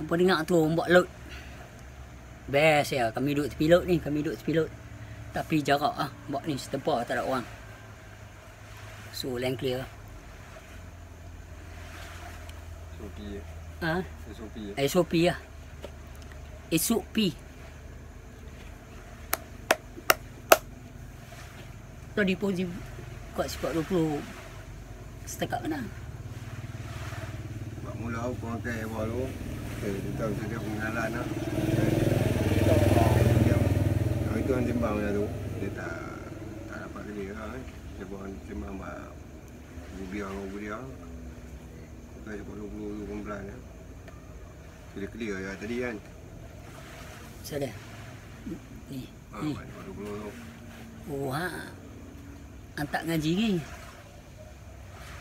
Apa dengar tu orang buat laut. Best ya, kami duduk tepi laut ni, Tapi jarak buat ni setempat tak ada orang. So land clear. SOP lah. SOP. Tu deposit kat sifat 20 setakat mana? Buat mula aku pakai awal tu. Kita tahu saja pengenalan lah. Itu orang timbang dia tu. Dia tak dapat kerja lah kan. Dia buat timbang buat biar dia. Pakai sebab 20 kumpulan lah. Dia clear je tadi kan. Macam mana? Ni. Ni. 20 tu. Oh Antak ngaji ni.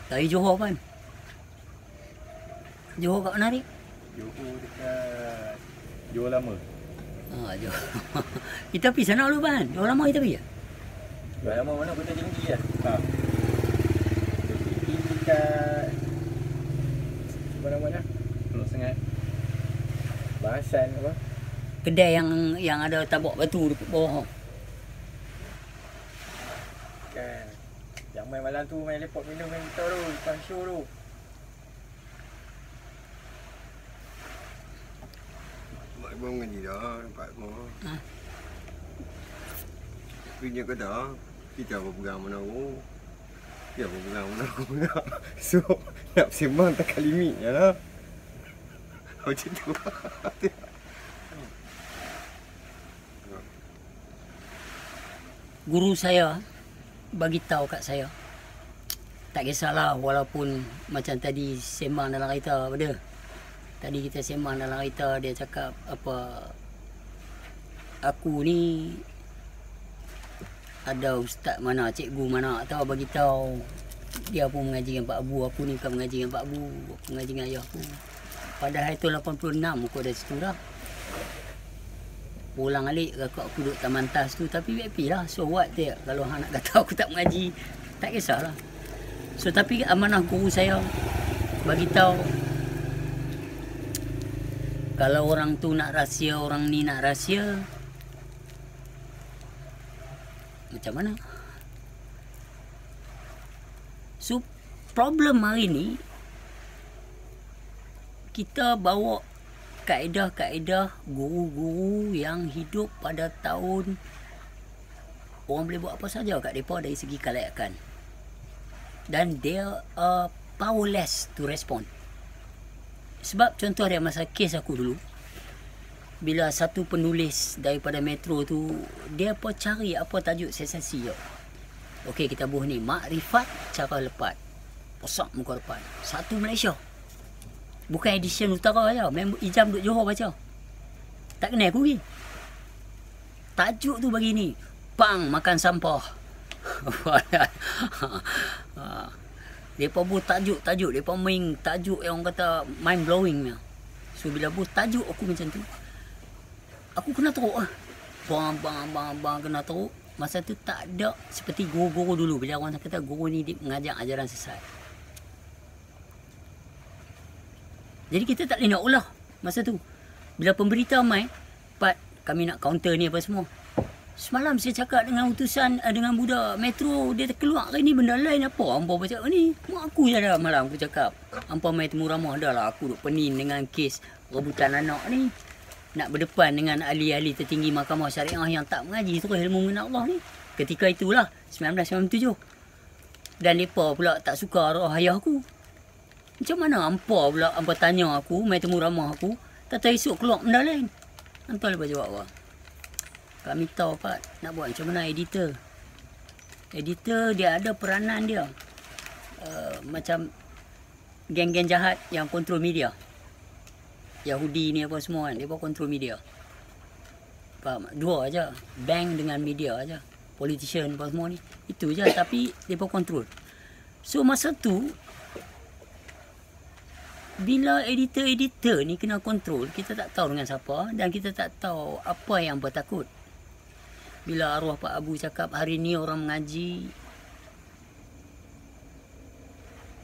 Dari Johor kan? Johor kat mana ni? Johor dekat Johor Lama. Johor. Kita pergi sana dulu kan? Johor Lama kita pergi ya? Johor Lama mana Kota Tinggi lah. Tinggi dekat mana-mana. Pulau Sengat. Bahasan apa? Kedai yang ada tabak batu dekat bawah. Kan. Yang main malam tu main lepak minum main kita tu, lepas show tu. Mak ibu ngaji dah, nampak semua. Punya ke dah, kita apa pegang mana aku. Dia apa pegang mana aku nak. So, nak sembang tak limit je lah. Macam tu. Guru saya bagi tahu kat saya, tak kisahlah walaupun macam tadi sembang dalam kereta apa. Tadi kita sembang dalam kereta, dia cakap apa, aku ni ada ustaz mana, cikgu mana tahu bagi tahu dia pun mengaji dengan Pak Abu, aku ni bukan mengaji dengan Pak Abu, aku mengaji dengan ayah aku. Padahal itu 86 aku dah situ dah. Pulang alik aku duduk taman tas tu, tapi happy lah. So what dia, kalau hang nak kata aku tak mengaji, tak kisahlah. So tapi amanah guru saya bagi tahu, kalau orang tu nak rahsia, orang ni nak rahsia, macam mana? So problem hari ni, kita bawa kaedah-kaedah guru-guru yang hidup pada tahun, orang boleh buat apa saja kat mereka dari segi kelayakan, dan they are powerless to respond. Sebab contoh dia masa kes aku dulu, bila satu penulis daripada Metro tu, dia apa cari apa tajuk sensasi je. Okey, kita buh ni makrifat cara lepat, posak muka depan, satu Malaysia. Bukan edisi utara je, member Ijam duduk Johor baca. Tak kenal aku lagi. Tajuk tu begini, pang makan sampah. Depa buat tajuk, depa main tajuk yang orang kata mind blowing ni. So bila buat tajuk aku macam tu, aku kena teruk ah. Bang kena teruk. Masa tu tak ada seperti guru-guru dulu, bila orang kata guru ni mengajar ajaran sesat. Jadi kita tak boleh nak ulah masa tu. Bila pemberita main, Pat, kami nak counter ni apa semua. Semalam saya cakap dengan utusan, dengan budak Metro, dia keluar hari ni benda lain apa. Hampa cakap ni, mak aku je dah malam aku cakap. Hampa main temu ramah dah lah, aku duk pening dengan kes rebutan anak ni. Nak berdepan dengan ahli-ahli tertinggi Mahkamah Syariah yang tak mengaji terus ilmu mengenal Allah ni. Ketika itulah, 1997. Dan mereka pula tak suka arwah ayah aku. Macam mana hampa pula, hampa tanya aku, main temu ramah aku, tak tahu esok keluar benda lain. Hampa lepas jawab apa? Kami tahu Pak, nak buat macam mana editor. Editor dia ada peranan dia. Macam geng-geng jahat yang kontrol media. Yahudi ni apa semua kan, dia pun kontrol media. Faham? Dua aja, bank dengan media aja. Politician apa semua ni, itu je, tapi dia pun kontrol. So masa tu, bila editor-editor ni kena kontrol, kita tak tahu dengan siapa dan kita tak tahu apa yang bertakut. Bila arwah Pak Abu cakap hari ni orang mengaji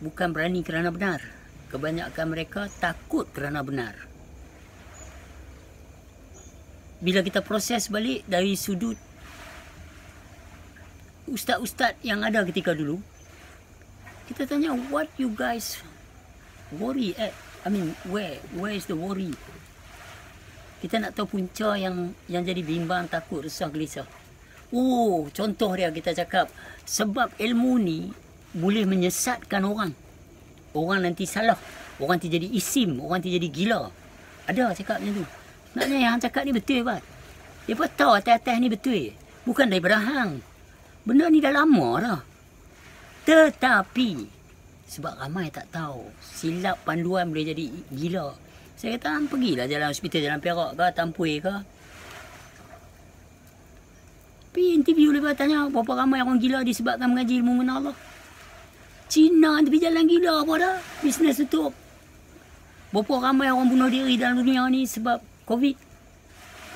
bukan berani kerana benar. Kebanyakan mereka takut kerana benar. bila kita proses balik dari sudut ustaz-ustaz yang ada ketika dulu, kita tanya, what you guys worry at? I mean, where is the worry? Kita nak tahu punca yang jadi bimbang, takut, resah, gelisah. Oh, contoh dia kita cakap, sebab ilmu ni boleh menyesatkan orang. Orang nanti salah, orang nanti jadi isim, orang nanti jadi gila. Ada cakap macam tu. Maknanya yang cakap ni betul, Pak. Dia pun tahu atas-atas ni betul. Bukan daripada hang. Benda ni dah lama dah. Tetapi sebab ramai tak tahu, silap panduan boleh jadi gila. Saya kata, hang pergilah jalan hospital, jalan Perak ke, Tampui ke. Pergi interview lepas tanya, berapa ramai orang gila disebabkan mengaji ilmu mengenal Allah. Cina tepi jalan gila apa dah? Bisnes tutup. Berapa ramai orang bunuh diri dalam dunia ni sebab COVID.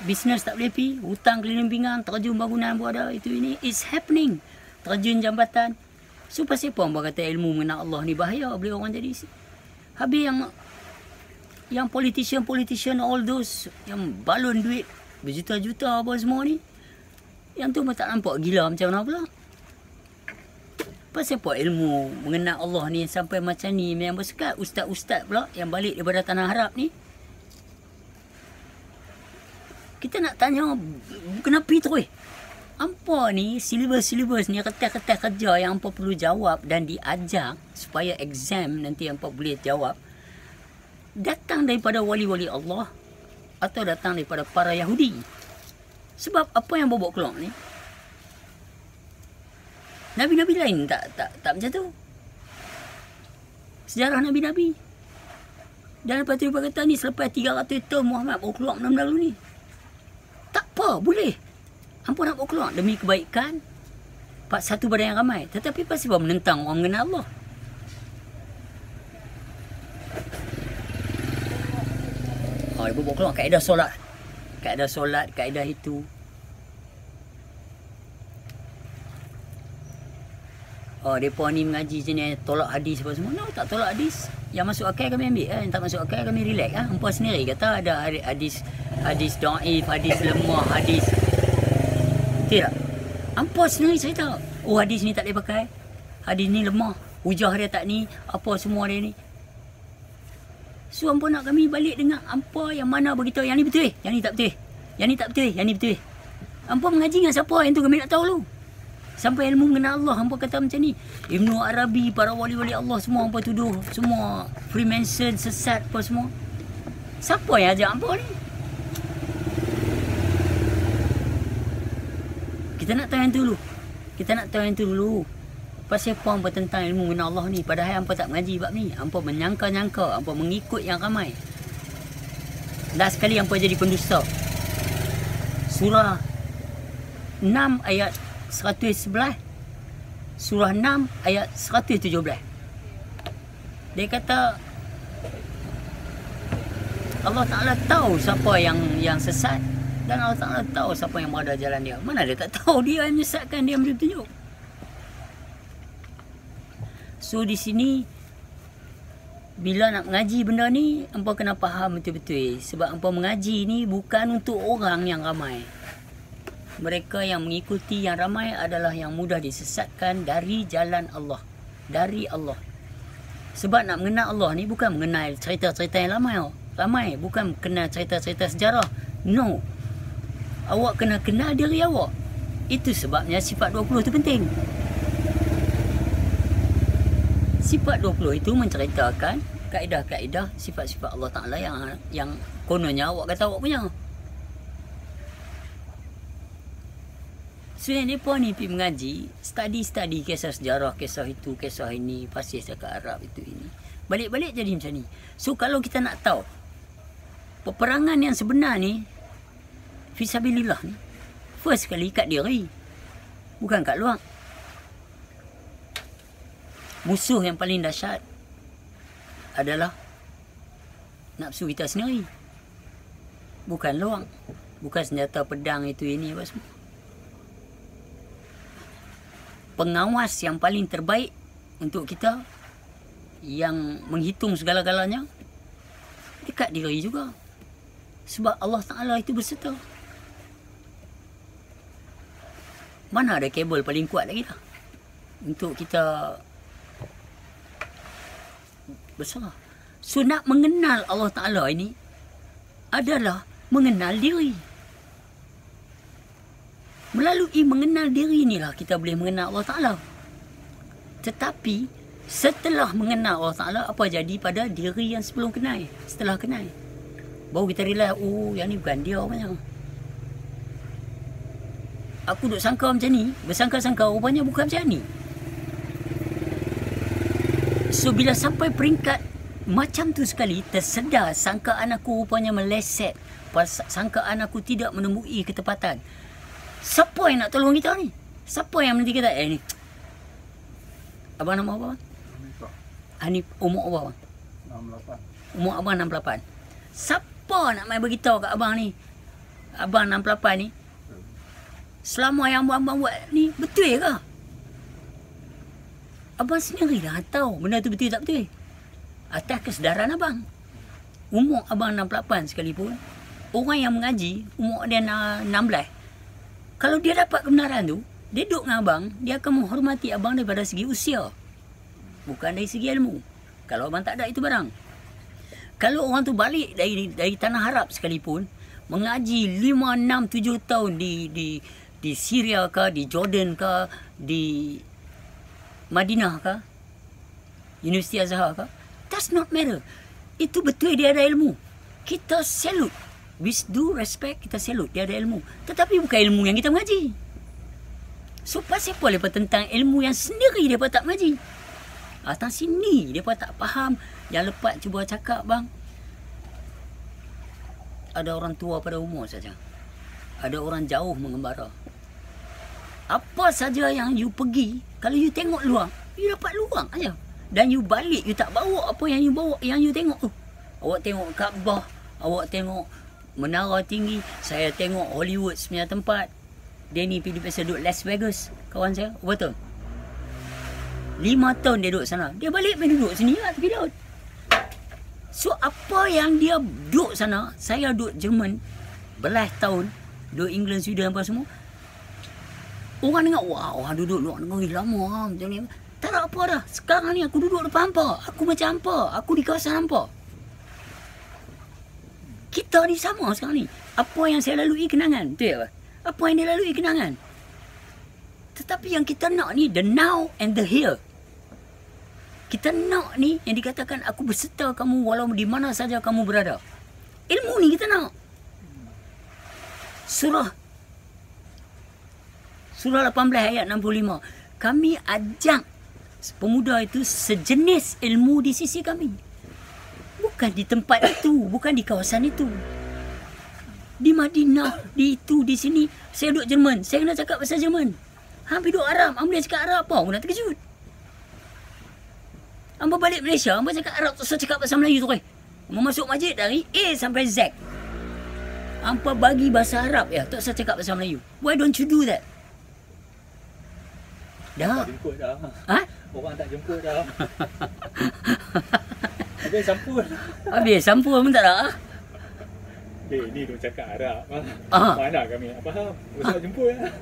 Bisnes tak boleh pergi, hutang keliling pinggang, terjun bangunan pun ada, itu ini. It's happening. Terjun jambatan. So pasal apa orang kata ilmu mengenal Allah ni bahaya, boleh orang jadi. Habis yang politician all those yang balon duit berjuta-juta apa semua ni, yang tu pun tak nampak gila macam mana pula. Pasal apa ilmu mengenal Allah ni sampai macam ni yang bersekat ustaz-ustaz pula yang balik daripada tanah Arab ni. Kita nak tanya kenapa terus? Hampa ni silibus ni kertas-kertas kerja yang hampa perlu jawab dan diajar supaya exam nanti hampa boleh jawab. Datang daripada wali-wali Allah atau datang daripada para Yahudi. Sebab apa yang bawa keluar ni? Nabi-nabi lain tak macam tu. Sejarah nabi-nabi. Dan lepas tu dia kata ni selepas 300 tahun Muhammad bawa keluar benda-benda dulu ni. Tak apa, boleh. Hampa nak bawa keluar demi kebaikan satu pada yang ramai. Tetapi pasal apa menentang orang mengenal Allah? Dia bawa keluar kaedah solat. Kaedah itu. Mereka ni mengaji jenis tolak hadis apa semua. No, tak tolak hadis. Yang masuk akal kami ambil. Yang tak masuk akal kami relax. Hampa sendiri kata ada hadis daif, hadis lemah, hadis. Betul tak? Hampa sendiri cerita. Oh, hadis ni tak boleh pakai. Hadis ni lemah. Hujah dia tak ni. Apa semua dia ni. So, hampa nak kami balik dengan hampa yang mana beritahu yang ni betul. Yang ni tak betul. Yang ni tak betul. Yang ni betul. Hampa mengaji dengan siapa? Yang tu kami nak tahu dulu. Sampai ilmu mengenal Allah, hampa kata macam ni. Ibnu Arabi, para wali-wali Allah semua hampa tuduh. Semua Freemason, sesat apa semua. Siapa yang ajak hampa ni? Kita nak tahu yang tu dulu. Pasal apa hampa tentang ilmu mengenal Allah ni? Padahal hampa tak mengaji bab ni. Hampa menyangka-nyangka, hampa mengikut yang ramai. Last sekali hampa jadi pendusta. Surah 6 ayat 111, surah 6 ayat 117. Dia kata Allah Ta'ala tahu siapa yang sesat dan Allah Ta'ala tahu siapa yang berada jalan dia. Mana dia tak tahu? Dia yang menyesatkan, dia memberi petunjuk. So di sini bila nak mengaji benda ni, hampa kena faham betul-betul. Sebab hampa mengaji ni bukan untuk orang yang ramai. Mereka yang mengikuti yang ramai adalah yang mudah disesatkan dari jalan Allah. Dari Allah. Sebab nak mengenal Allah ni bukan mengenal cerita-cerita yang ramai. Bukan kenal cerita-cerita sejarah. No. Awak kena kenal diri awak. Itu sebabnya sifat 20 tu penting. Sifat 20 itu menceritakan kaedah-kaedah sifat-sifat Allah Ta'ala yang kononnya awak kata awak punya. So yang mereka ni pergi mengaji, study kisah sejarah, kisah itu, kisah ini, fasih cakap Arab itu ini. Balik-balik jadi macam ni. So kalau kita nak tahu peperangan yang sebenar ni, fisabilillah ni, first kali kat diri, bukan kat luar. Musuh yang paling dahsyat adalah nafsu kita sendiri. Bukan luar. Bukan senjata pedang itu ini apa semua. Pengawas yang paling terbaik untuk kita yang menghitung segala-galanya dekat diri juga. Sebab Allah Ta'ala itu berserta. Mana ada kabel paling kuat lagi dah untuk kita besar. So nak mengenal Allah Ta'ala ini adalah mengenal diri. Melalui mengenal diri inilah kita boleh mengenal Allah Ta'ala. Tetapi setelah mengenal Allah Ta'ala, apa jadi pada diri yang sebelum kenal? Setelah kenal, baru kita realize, oh yang ni bukan dia rupanya. Aku duk sangka macam ni, bersangka-sangka rupanya bukan macam ni. So bila sampai peringkat macam tu sekali, tersedar sangkaan aku rupanya meleset, sangkaan aku tidak menemui ketepatan. Siapa yang nak tolong kita ni? Siapa yang nanti kita, ni abang nama apa? Hanif, umur apa abang? 68. Umur abang 68. Siapa nak main beritahu kat abang ni? Abang 68 ni, selama yang abang buat ni betul ke? Abang sendiri dah tahu benda tu betul tak betul. Atas kesedaran abang. Umur abang 68 sekalipun, orang yang mengaji umur dia 16, kalau dia dapat kebenaran tu, dia duduk dengan abang, dia akan menghormati abang daripada segi usia, bukan dari segi ilmu. Kalau abang tak ada itu barang. Kalau orang tu balik dari tanah Arab sekalipun, mengaji 5, 6, 7 tahun di Syria ke, di Jordan ke, di Madinah ke, Universiti Azhar ke, does not matter. Itu betul dia ada ilmu. Kita salute. With due respect, kita salute dia ada ilmu. Tetapi bukan ilmu yang kita mengaji. So pasal apa lepas tentang ilmu yang sendiri dia pun tak mengaji? Atas sini dia pun tak faham. Yang lepas cuba cakap, bang, ada orang tua pada umur saja. Ada orang jauh mengembara. Apa saja yang you pergi, kalau you tengok luang, you dapat luang aja. Dan you balik, you tak bawa apa yang you bawa, yang you tengok tu. Awak tengok Kaabah, awak tengok Menara Tinggi, saya tengok Hollywood punya tempat. Danny pergi pasal duduk Las Vegas, kawan saya, betul. 5 tahun dia duduk sana. Dia balik main duduk sini lah, tepi laut. So apa yang dia duduk sana, saya duduk Jerman belas tahun, duduk England, Sweden apa semua. Orang dengar, wah, orang duduk luar negeri lama macam ni. Tak ada apa dah. Sekarang ni aku duduk depan hampa. Aku macam hampa. Aku di kawasan hampa. Kita ni sama sekarang ni. Apa yang saya lalui kenangan. Betul tak? Apa yang dia lalui kenangan. Tetapi yang kita nak ni, the now and the here. Kita nak ni, yang dikatakan aku berserta kamu walau di mana saja kamu berada. Ilmu ni kita nak. Surah 18 ayat 65. Kami ajak pemuda itu sejenis ilmu di sisi kami. Bukan di tempat itu, bukan di kawasan itu. Di Madinah, di itu, di sini. Saya duduk Jerman, saya kena cakap bahasa Jerman. Hampir duduk Arab, Amba cakap Arab apa? Aku nak terkejut. Amba balik Malaysia, Amba cakap Arab, tak usah cakap bahasa Melayu tu. Amba masuk masjid dari A sampai Z. Amba bagi bahasa Arab ya, tak usah cakap bahasa Melayu. Why don't you do that? Dah. Tak jemput dah. Ha? Orang tak jemput dah. Habis sampul. Habis sampul pun tak ada. Ni dia cakap Arab. Ah. Mana kami nak faham? Usah jemput lah.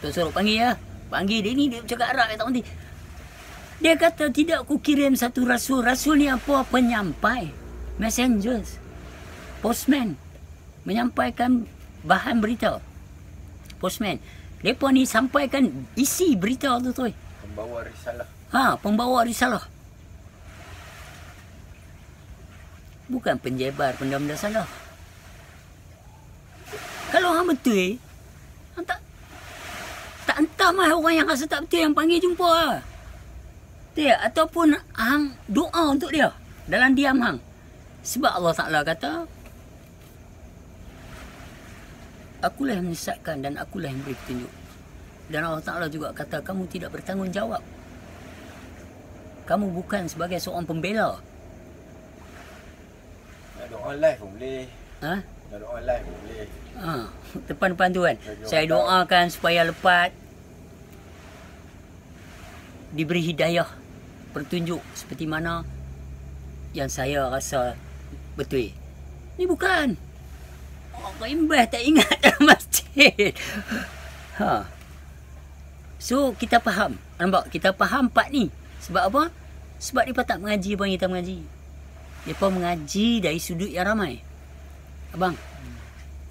Tok suruh panggil ya. Panggil dia ni, dia cakap Arab tak nanti. Dia kata tidak ku kirim satu rasul. Rasul ni apa? Penyampai. Messengers. Postman. Menyampaikan bahan berita. Postman. Mereka ni sampaikan isi berita tu tu. Pembawa risalah. Pembawa risalah. Bukan penjebar benda-benda salah. Kalau hang betul, hang tak entah mah orang yang rasa tak betul yang panggil jumpa lah. Dia ataupun hang doa untuk dia dalam diam hang. Sebab Allah Ta'ala kata, akulah yang menyesatkan dan akulah yang beri petunjuk. Dan Allah Ta'ala juga kata, kamu tidak bertanggungjawab. Kamu bukan sebagai seorang pembela. Nak doa live pun boleh. Ha? Nak doa live pun boleh. Depan-depan tu kan. Saya doakan supaya lepas diberi hidayah, petunjuk seperti mana yang saya rasa betul. Ni bukan. Orang imbas tak ingat dalam masjid. So kita faham. Nampak? Kita faham part ni. Sebab apa? Sebab mereka tak mengaji abang, kita mengaji. Mereka mengaji dari sudut yang ramai. Abang,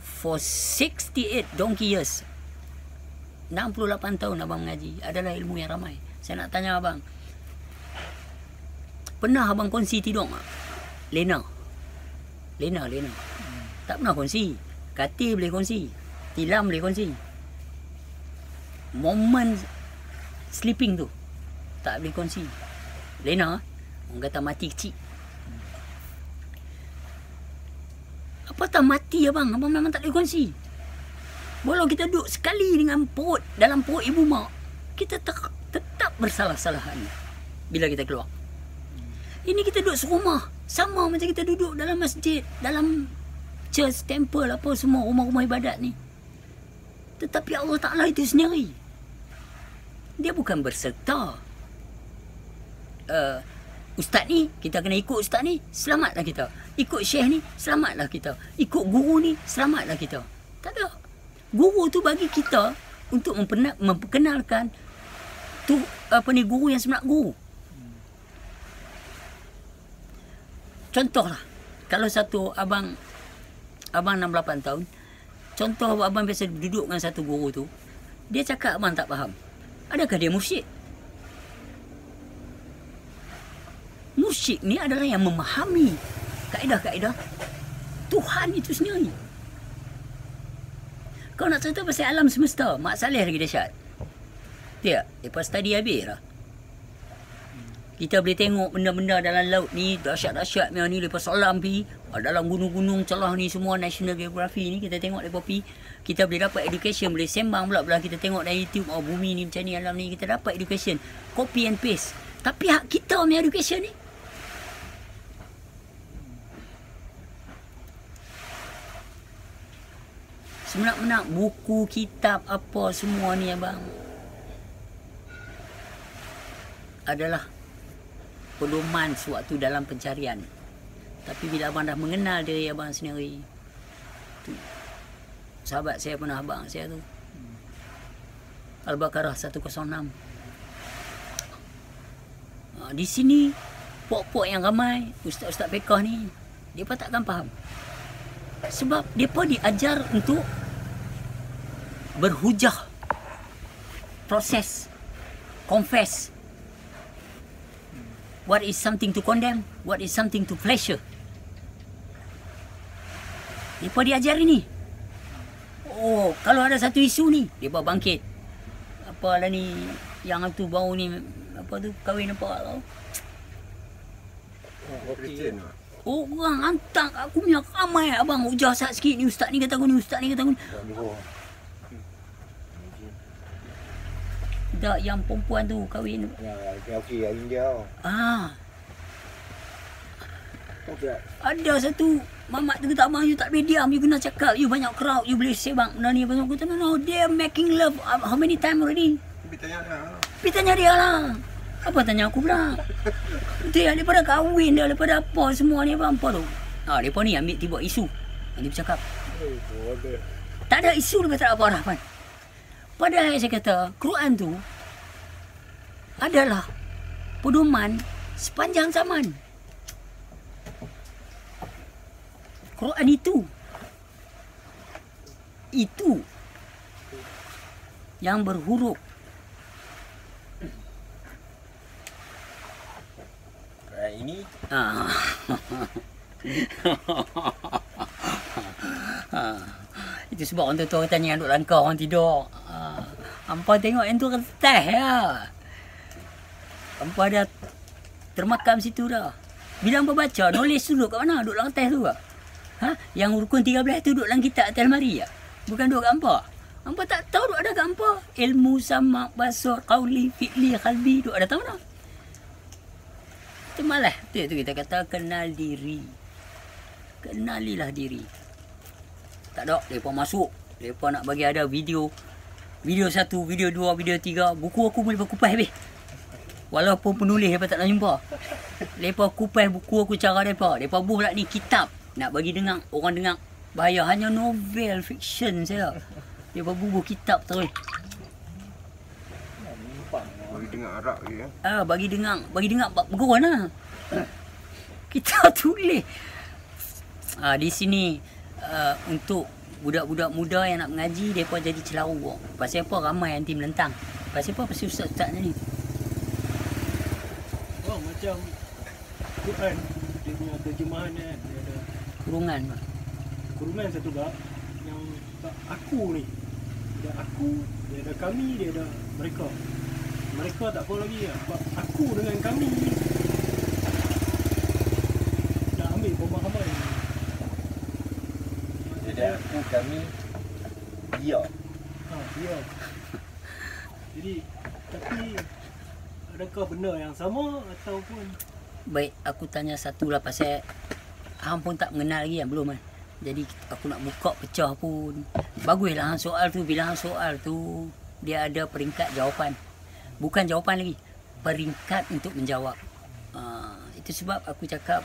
for 68 donkey years, 68 tahun abang mengaji, adalah ilmu yang ramai. Saya nak tanya abang, pernah abang kongsi tidur tak? Lena. Tak pernah kongsi. Katil boleh kongsi. Tilam boleh kongsi. Moment sleeping tu tak boleh kongsi. Lena, orang kata mati kecil. Apa tak mati abang? Abang memang tak boleh kongsi. Walau kita duduk sekali dengan perut, dalam perut ibu mak, kita tetap bersalah-salahan bila kita keluar. Ini kita duduk serumah, sama macam kita duduk dalam masjid, dalam church, temple, apa semua, rumah-rumah ibadat ni. Tetapi Allah Ta'ala itu sendiri, dia bukan berserta. Ustaz ni, kita kena ikut ustaz ni, selamatlah kita. Ikut syekh ni, selamatlah kita. Ikut guru ni, selamatlah kita. Tak ada. Guru tu bagi kita untuk memperkenalkan tu guru yang sebenar guru. Contohlah, kalau satu abang 68 tahun, contoh abang biasa duduk dengan satu guru tu, dia cakap abang tak faham. Adakah dia musyrik? Musyrik ni adalah yang memahami kaedah-kaedah Tuhan itu sendiri. Kau nak cerita pasal alam semesta, Mak Saleh lagi dahsyat. Tak? Lepas tadi habis lah. Kita boleh tengok benda-benda dalam laut ni, dahsyat-dahsyat memang ni. Lepas alam pi, dalam gunung-gunung celah ni semua, National Geography ni, kita tengok lepas pi. Kita boleh dapat education, boleh sembang pula kita tengok dari YouTube, oh bumi ni macam ni, alam ni, kita dapat education. Copy and paste. Tapi hak kita punya education ni, sebenar-benar buku, kitab, apa semua ni abang, adalah pedoman sewaktu dalam pencarian. Tapi bila abang dah mengenal diri abang sendiri, tu, sahabat saya pernah abang saya tu, Al-Baqarah 106. Di sini pok-pok yang ramai, ustaz-ustaz fiqh ni, mereka takkan faham. Sebab mereka diajar untuk berhujah, proses, confess. What is something to condemn? What is something to pleasure? Mereka diajar ini. Oh, kalau ada satu isu ni, mereka bangkit. Apalah ni, yang tu bau ni, apa tu, kahwin apa tau. Orang hantar aku punya ramai abang, hujah sat sikit ni, ustaz ni kata aku ni, ustaz ni kata aku ni. Tak, yang perempuan tu kahwin. Okey, India. Ada satu mamat tu kata, abang you tak boleh diam, you kena cakap, you banyak crowd, you boleh sebang benda ni. Aku kata, no, they are making love how many time already? Pergi tanya dia lah. Apa tanya aku pula? Dia daripada kahwin dia, daripada apa semua ni, apa tu. Mereka ni ambil tiba isu. Dia bercakap, tak ada isu, dia tak ada apa harapan. Padahal saya kata, Quran tu adalah pedoman sepanjang zaman. Quran itu yang berhuruf. Ini itu sebab orang tu tanya duduk langkah orang tidur. Hampa tengok yang tu kertas ya. Hampa dah termakam situ dah. Bila hampa baca, knowledge tu duduk kat mana? Duduk dalam kertas tu ke? Yang rukun 13 tu duduk dalam kitab atas lemari ya? Bukan duduk kat hampa. Hampa tak tahu duduk ada kat hampa. Ilmu sama, basar, qawli, fi'li, qalbi, duduk ada tahu mana? Itu malah. Itu kita kata kenal diri. Kenalilah diri. Tak ada. Mereka masuk. Mereka nak bagi ada video. Video 1, video 2, video 3. Buku aku boleh kupas habis. Walaupun penulis mereka tak nak jumpa. Mereka kupas buku aku cara mereka. Mereka buh pula ni kitab. Nak bagi dengar. Orang dengar. Bahaya. Hanya novel, fiction saya. Mereka bubuh kitab terus. dengar Arab je ya. Bagi dengar bergurau lah. Kita tulis. Di sini untuk budak-budak muda yang nak mengaji, mereka jadi celau. Pasal apa ramai anti melentang? Pasal apa? Pasal ustaz-ustaz ni. Macam Quran, dia punya terjemahan kan, dia ada kurungan satu bab yang bab aku ni. Dia aku, dia ada kami, dia ada mereka. Mereka tak apa lagi lah. Bab aku dengan kami ni dah ambil pemahaman. Jadi aku, kami, dia. Dia. Jadi, tapi adakah benar yang sama ataupun? Baik, aku tanya satu lah pasal hang pun tak mengenal lagi kan, belum kan? Jadi aku nak buka pecah pun. Baguslah hang soal tu, bila hang soal tu dia ada peringkat jawapan. Bukan jawapan lagi, peringkat untuk menjawab. Itu sebab aku cakap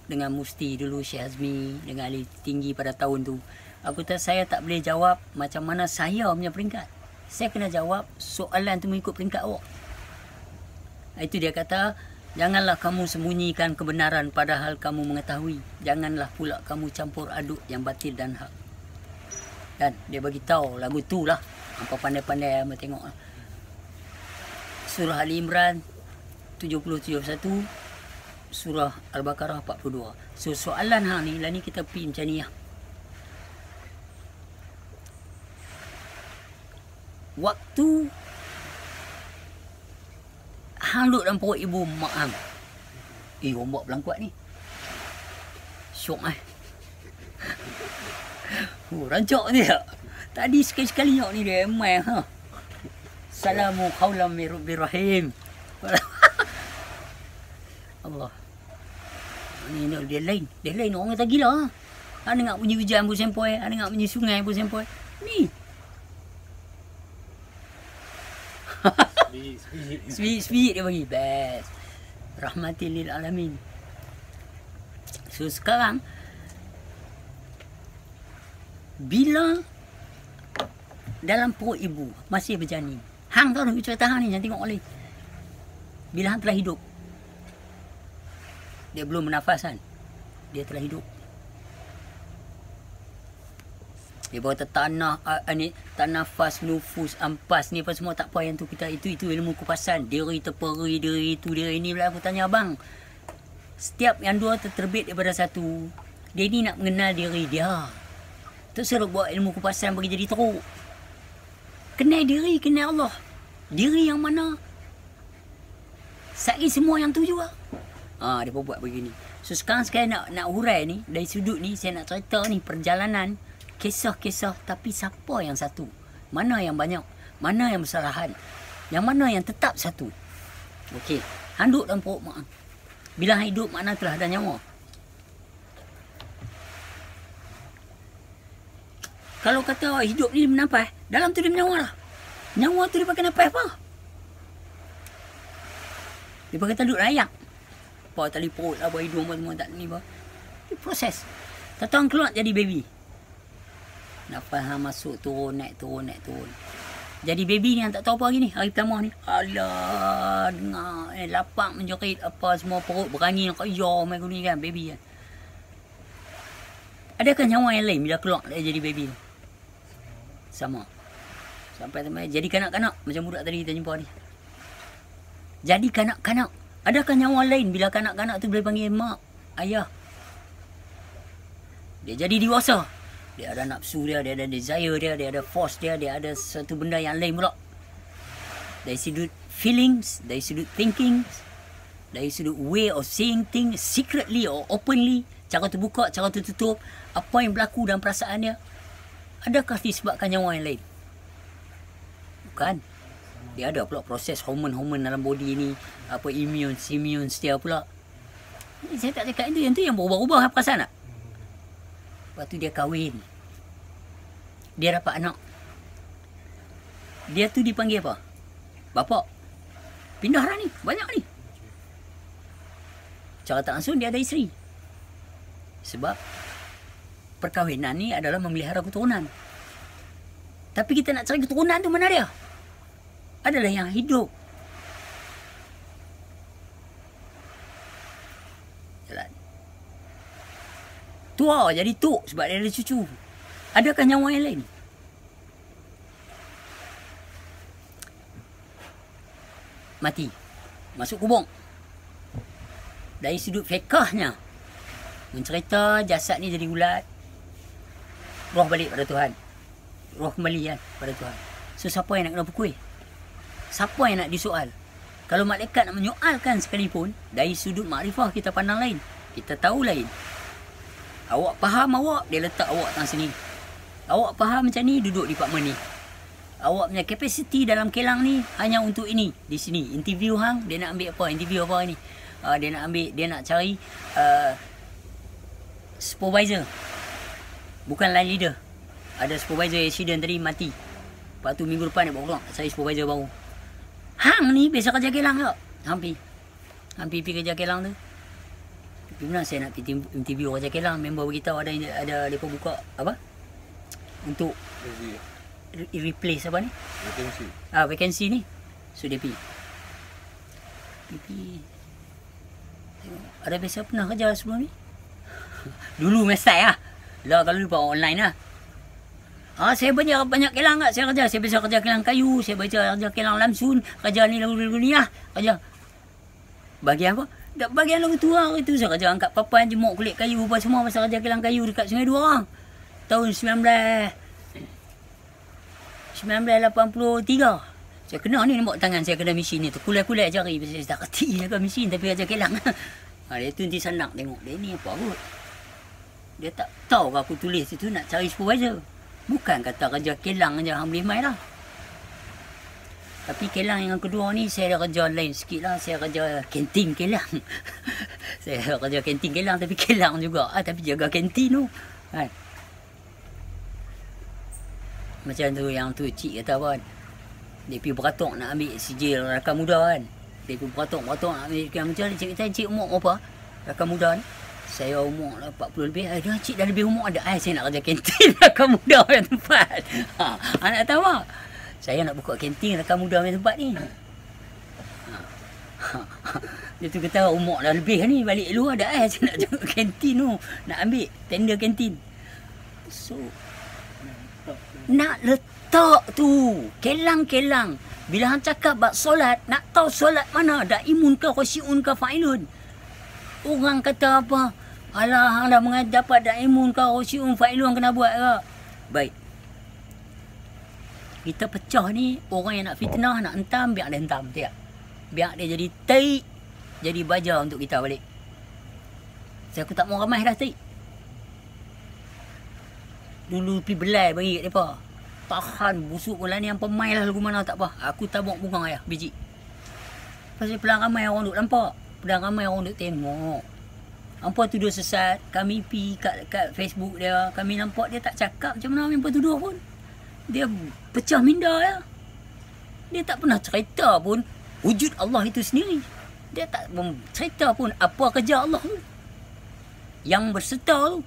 dengan Musti dulu, Syekh Azmi, dengan ahli tinggi pada tahun tu. Aku kata saya tak boleh jawab macam mana saya punya peringkat. Saya kena jawab soalan tu mengikut peringkat awak. Itu dia kata, janganlah kamu sembunyikan kebenaran padahal kamu mengetahui. Janganlah pula kamu campur aduk yang batil dan hak. Dan dia bagi tahu lagu tu lah. Apa pandai-pandai yang tengok lah. Surah Ali Imran 70-71, Surah Al-Baqarah 42. So soalan hang ni, lah ni kita pergi macam ni lah. Waktu hang duduk dalam perut ibu mak hang, ombak belang kuat ni. Syok rancak dia. Tadi sekali-sekali ni dia emai ha. Salamu qaulam min rabbir rahim. Allah. Ni dia lain orang kata gila. Hang dengar bunyi hujan pun sempoi, hang dengar bunyi sungai pun sempoi. Ni Speed dia bagi best. Rahmatil lil alamin. So sekarang bila dalam perut ibu masih berjanin, hang tahu nak cerita hang ni, jangan tengok oleh. Bila hang telah hidup, dia belum bernafas kan, dia telah hidup. Dia bawa tanah ni, tanah nafas, nufus, ampas ni apa semua tak apa yang tu kita itu ilmu kupasan. Diri terperi, diri itu, diri ini pula aku tanya abang. Setiap yang dua terbit daripada satu. Dia ni nak mengenal diri dia. Tu suruh buat ilmu kupasan bagi jadi teruk. Kenal diri, kenal Allah. Diri yang mana? Sari semua yang tu juga. Dia buat begini. So sekarang nak hurai ni, dari sudut ni saya nak cerita ni perjalanan kisah-kisah, tapi siapa yang satu? Mana yang banyak? Mana yang bersalahan? Yang mana yang tetap satu? Okey, hang duduk dalam perut mak. Bila hang hidup, makna telah ada nyawa. Kalau kata hidup ni bernafas, dalam tu dia bernyawa lah. Nyawa tu dia pakai nafas apa? Dia pakai tanduk layak. Apa tali perut lah, buat hidung apa semua tak ni apa. Dia proses. Tatang keluar jadi baby. Nafas hang masuk, turun, naik, turun, naik, turun. Jadi baby ni yang tak tahu apa lagi ni, hari pertama ni. Alah, dengar, lapang menjerit apa semua, perut berani nak kaya macam ni kan, baby kan. Adakah nyawa yang lain bila keluar dia jadi baby ni? Sama. Sampai jadi kanak-kanak, macam budak tadi kita jumpa ni. Jadi kanak-kanak. Adakah nyawa lain bila kanak-kanak tu boleh panggil mak, ayah? Dia jadi dewasa. Dia ada nafsu dia ada desire dia ada force dia ada satu benda yang lain pula. Dari sudut feelings, dari sudut thinking, dari sudut way of seeing things secretly or openly, cara terbuka, cara tertutup, apa yang berlaku dalam perasaan dia. Adakah disebabkan nyawa yang lain? Bukan. Dia ada pula proses hormon-hormon dalam body ni, apa immune dia pula. Saya tak cakap itu, yang tu yang berubah-ubah perasaan tak? Lepas tu dia kahwin. Dia dapat anak. Dia tu dipanggil apa? Bapak. Pindah dah ni. Banyak ni. Cara tak langsung dia ada isteri. Sebab perkahwinan ni adalah memelihara keturunan. Tapi kita nak cari keturunan tu mana dia? adalah yang hidup. Jalan. Tua jadi tok sebab dia ada cucu. Adakah nyawa yang lain? Mati. Masuk kubur. Dari sudut fiqahnya, mencerita jasad ni jadi ulat, roh balik pada Tuhan. Roh kembali kan pada Tuhan. So siapa yang nak kena pukul? Siapa yang nak disoal? Kalau malaikat nak menyoalkan sekalipun, dari sudut makrifah kita pandang lain. Kita tahu lain. Awak faham awak, dia letak awak tang sini. Awak faham macam ni, duduk di departmen ni. Awak punya kapasiti dalam kelang ni hanya untuk ini. Di sini, interview hang, dia nak ambil apa? Interview apa ni? Dia nak ambil, dia nak cari supervisor. Bukan line leader. Ada supervisor accident tadi mati. Lepas tu minggu depan dia bawa pulang cari supervisor baru. Hang ni biasa kerja kelang tak? Hampir pergi kerja kelang tu. Tapi benar saya nak pergi interview kerja kelang. Member beritahu ada mereka buka apa? Untuk replace apa ni? Vacancy. Vacancy ni. So dia pergi. Ada biasa pernah kerja sebelum ni? Dulu mesai lah. Lah kalau lupa online lah. Saya banyak kelang tak? Saya kerja. Saya biasa kerja kelang kayu. Saya biasa kerja kelang lamsun. Kerja ni lagu ni lah. Kerja. Bagian apa? Bagian lagu tua itu. Saya kerja angkat papan, jemuk kulit kayu. Apa semua masa kerja kelang kayu dekat Sungai Dua orang. Tahun 1983. Saya kena ni nampak tangan saya kena mesin ni tu. Kulai-kulai jari. Saya tak kerti lah mesin tapi kerja kelang. Dia tu nanti senang tengok. Dia ni apa kot. Dia tak tahu aku tulis itu nak cari supervisor. Bukan kata kerja kelang je hang boleh main lah. Tapi kelang yang kedua ni saya ada kerja lain sikit lah. Saya kerja kantin kelang. Saya kerja kantin kelang tapi kelang juga. Tapi jaga kantin tu. Kan? Macam tu yang tu cik kata apa kan. Dia pergi beratok nak ambil sijil rakan muda kan. Dia pergi beratok nak ambil macam mana. Cik kata cik umur apa? Rakan muda ni. Saya umur lah 40 lebih. Dia cik dah lebih umur ada. Saya nak kerja kantin rakan muda yang tempat. Nak tahu tak? Saya nak buka kantin rakan muda yang tempat ni. Dia tu kata umur dah lebih ni. Balik dulu ada. Saya nak jaga kantin tu. Nak ambil tender kantin. So nak letak tu kelang-kelang. Bila hang cakap bab solat, nak tahu solat mana? Daimun ke khusyun ke fa'ilun? Orang kata apa? Alah, hang dah dapat daimun ke khusyun fa'ilun kena buat ke? Baik. Kita pecah ni, orang yang nak fitnah, nak hentam, biar dia hentam. Tak? Biar dia jadi taik, jadi baja untuk kita balik. Saya aku tak mau ramai dah taik. Dulu pergi belai bagi kat mereka. Tahan busuk pula ni yang pemain lah lagu mana tak apa. Aku tabuk bunga ayah biji. Pasal pelang ramai orang duk nampak. Pelang ramai orang duk tengok. Hampa tuduh sesat. Kami pergi kat Facebook dia. Kami nampak dia tak cakap macam mana hampa tuduh pun. Dia pecah minda ya. Dia tak pernah cerita pun wujud Allah itu sendiri. Dia tak cerita pun apa kerja Allah tu. Yang berserta tu.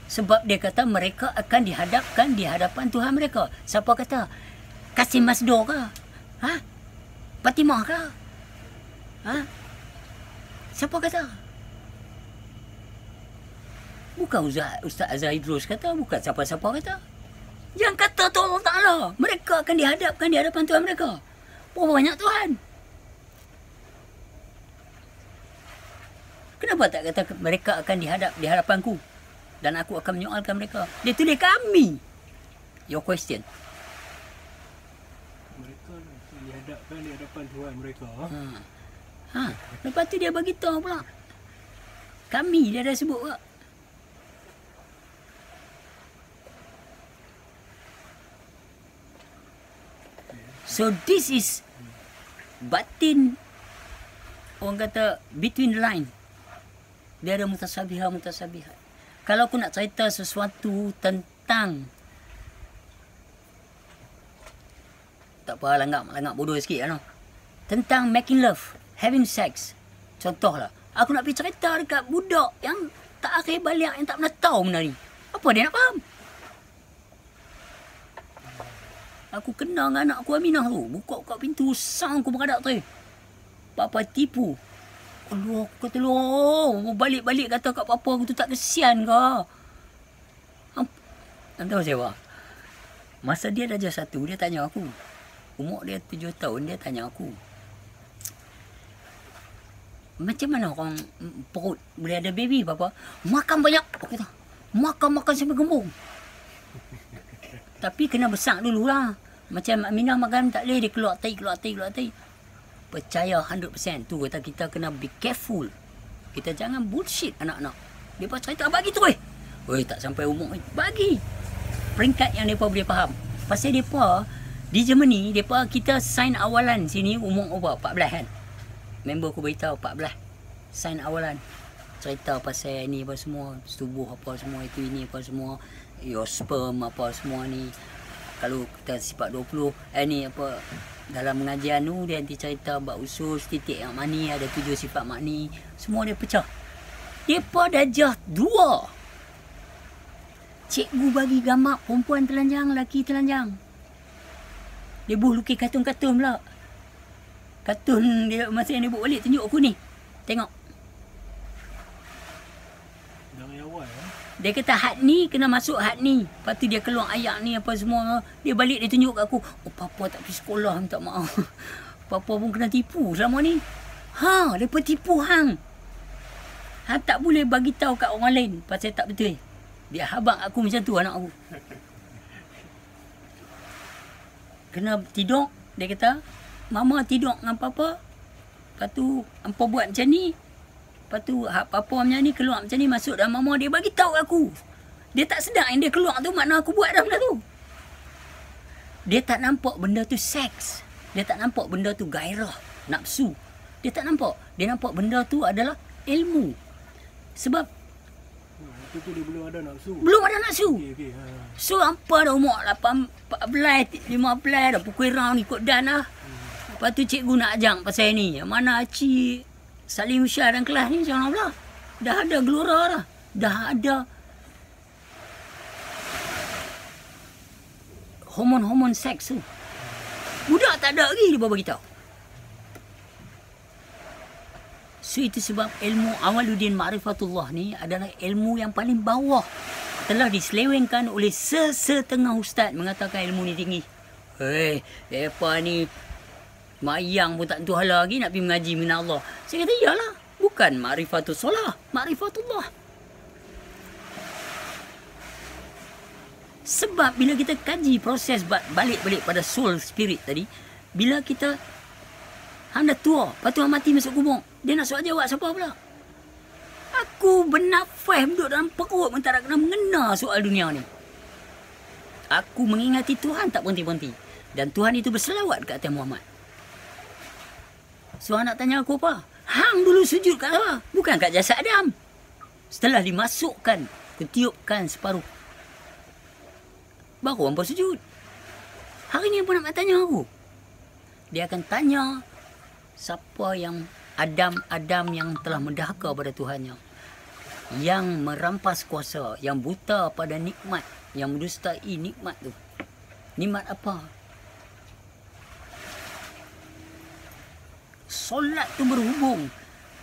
Sebab dia kata mereka akan dihadapkan di hadapan Tuhan mereka. Siapa kata? Kasim Masdur ke? Fatimah ke? Siapa kata? Bukan Ustaz Azhar Idrus kata. Bukan siapa-siapa kata. Yang kata tu Allah Ta'ala. Mereka akan dihadapkan di hadapan Tuhan mereka. Berapa banyak Tuhan? Kenapa tak kata mereka akan dihadap di hadapanku? Dan aku akan menyoalkan mereka. Dia tulis kami. Your question. Mereka dihadapkan di hadapan Tuhan mereka. Lepas tu dia bagi tahu pula. Kami dia dah sebut pula. So this is batin. Orang kata between the line. Dia ada mutasabihat. Kalau aku nak cerita sesuatu tentang tak apa langgar bodoh sikit lah. Tentang making love, having sex. Contohlah, aku nak pergi cerita dekat budak yang tak akhir balik, yang tak pernah tahu benda ni. Apa dia nak faham? Aku kenal dengan anak aku Aminah tu. Buka pintu, sang aku menghadap tu. Papa tipu. Allah, aku kata lu. Balik-balik kata kat papa aku tu tak kesian ke? Tahu siapa? Masa dia darjah 1, dia tanya aku. Umur dia 7 tahun, dia tanya aku. Macam mana orang perut boleh ada baby, papa? Makan banyak. Aku kata, makan sampai gembung. Tapi kena besar dululah. Macam Aminah makan tak boleh, dia keluar tai. Percaya 100%. Tu kata kita kena be careful. Kita jangan bullshit anak-anak. Dia pas cerita bagi tu tak sampai umur bagi. Peringkat yang mereka boleh faham. Pasal mereka di Germany, mereka kita sign awalan sini umur apa? 14 kan? Member aku beritahu 14. Sign awalan. Cerita pasal ni apa semua, tubuh apa semua, itu ini apa semua, your sperm apa semua ni. Kalau kita sifat 20, ni apa, dalam pengajian tu dia nanti cerita bab usus, titik yang mani, ada 7 sifat mani, semua dia pecah. Mereka darjah 2. Cikgu bagi gambar perempuan telanjang, lelaki telanjang. Dia lukis kartun-kartun pula. Kartun dia masa yang dia buat balik tunjuk aku ni. Tengok. Dari awal Dia kata had ni kena masuk had ni. Lepas tu dia keluar ayat ni apa semua. Dia balik dia tunjuk kat aku. Oh papa tak pergi sekolah, minta maaf. Papa pun kena tipu selama ni. Mereka tipu hang. Hang tak boleh bagi tahu kat orang lain pasal tak betul. Dia habaq aku macam tu anak aku. Kena tidur, dia kata, mama tidur dengan papa. Lepas tu, hampa buat macam ni. Lepas tu, papa macam ni, keluar macam ni, masuk dalam mama. Dia bagi tahu aku. Dia tak sedar yang dia keluar tu, makna aku buat dah benda tu. Dia tak nampak benda tu seks. Dia tak nampak benda tu gairah, nafsu. Dia tak nampak. Dia nampak benda tu adalah ilmu. Sebab Waktu tu dia belum ada nafsu. belum ada nafsu. Okey. So, hampa dah umur 14, 15 dah pukul round ikut dan lah. Lepas tu cikgu nak ajak pasal ni. Mana Acik Salim Syah dan kelas ni macam mana pula? Dah ada gelora dah. Dah ada hormon-hormon seks tu. Budak tak ada lagi dia baru beritahu. So itu sebab ilmu Awaluddin Ma'rifatullah ni adalah ilmu yang paling bawah. Telah diselewengkan oleh sesetengah ustaz mengatakan ilmu ni tinggi. Mereka ni mayang pun tak tentu hala lagi nak pergi mengaji minat Allah. Saya kata iyalah. Bukan Ma'rifatul Solah, Ma'rifatullah. Sebab bila kita kaji proses balik-balik pada soul spirit tadi, bila kita hang dah tua, lepas tu hang mati masuk kubur, dia nak soal jawab siapa pula? Aku bernafas duduk dalam perut pun tak nak kena mengena soal dunia ni. Aku mengingati Tuhan tak berhenti-berhenti. Dan Tuhan itu berselawat ke atas Muhammad. So hang nak tanya aku apa? Hang dulu sujud kat apa? Bukan kat jasad Adam. Setelah dimasukkan, ketiupkan separuh, baru hampa sujud. Hari ni hampa nak tanya aku. Dia akan tanya siapa yang Adam yang telah mendahaka pada Tuhannya, yang merampas kuasa, yang buta pada nikmat, yang mendustai nikmat tu. Nikmat apa? Solat tu berhubung.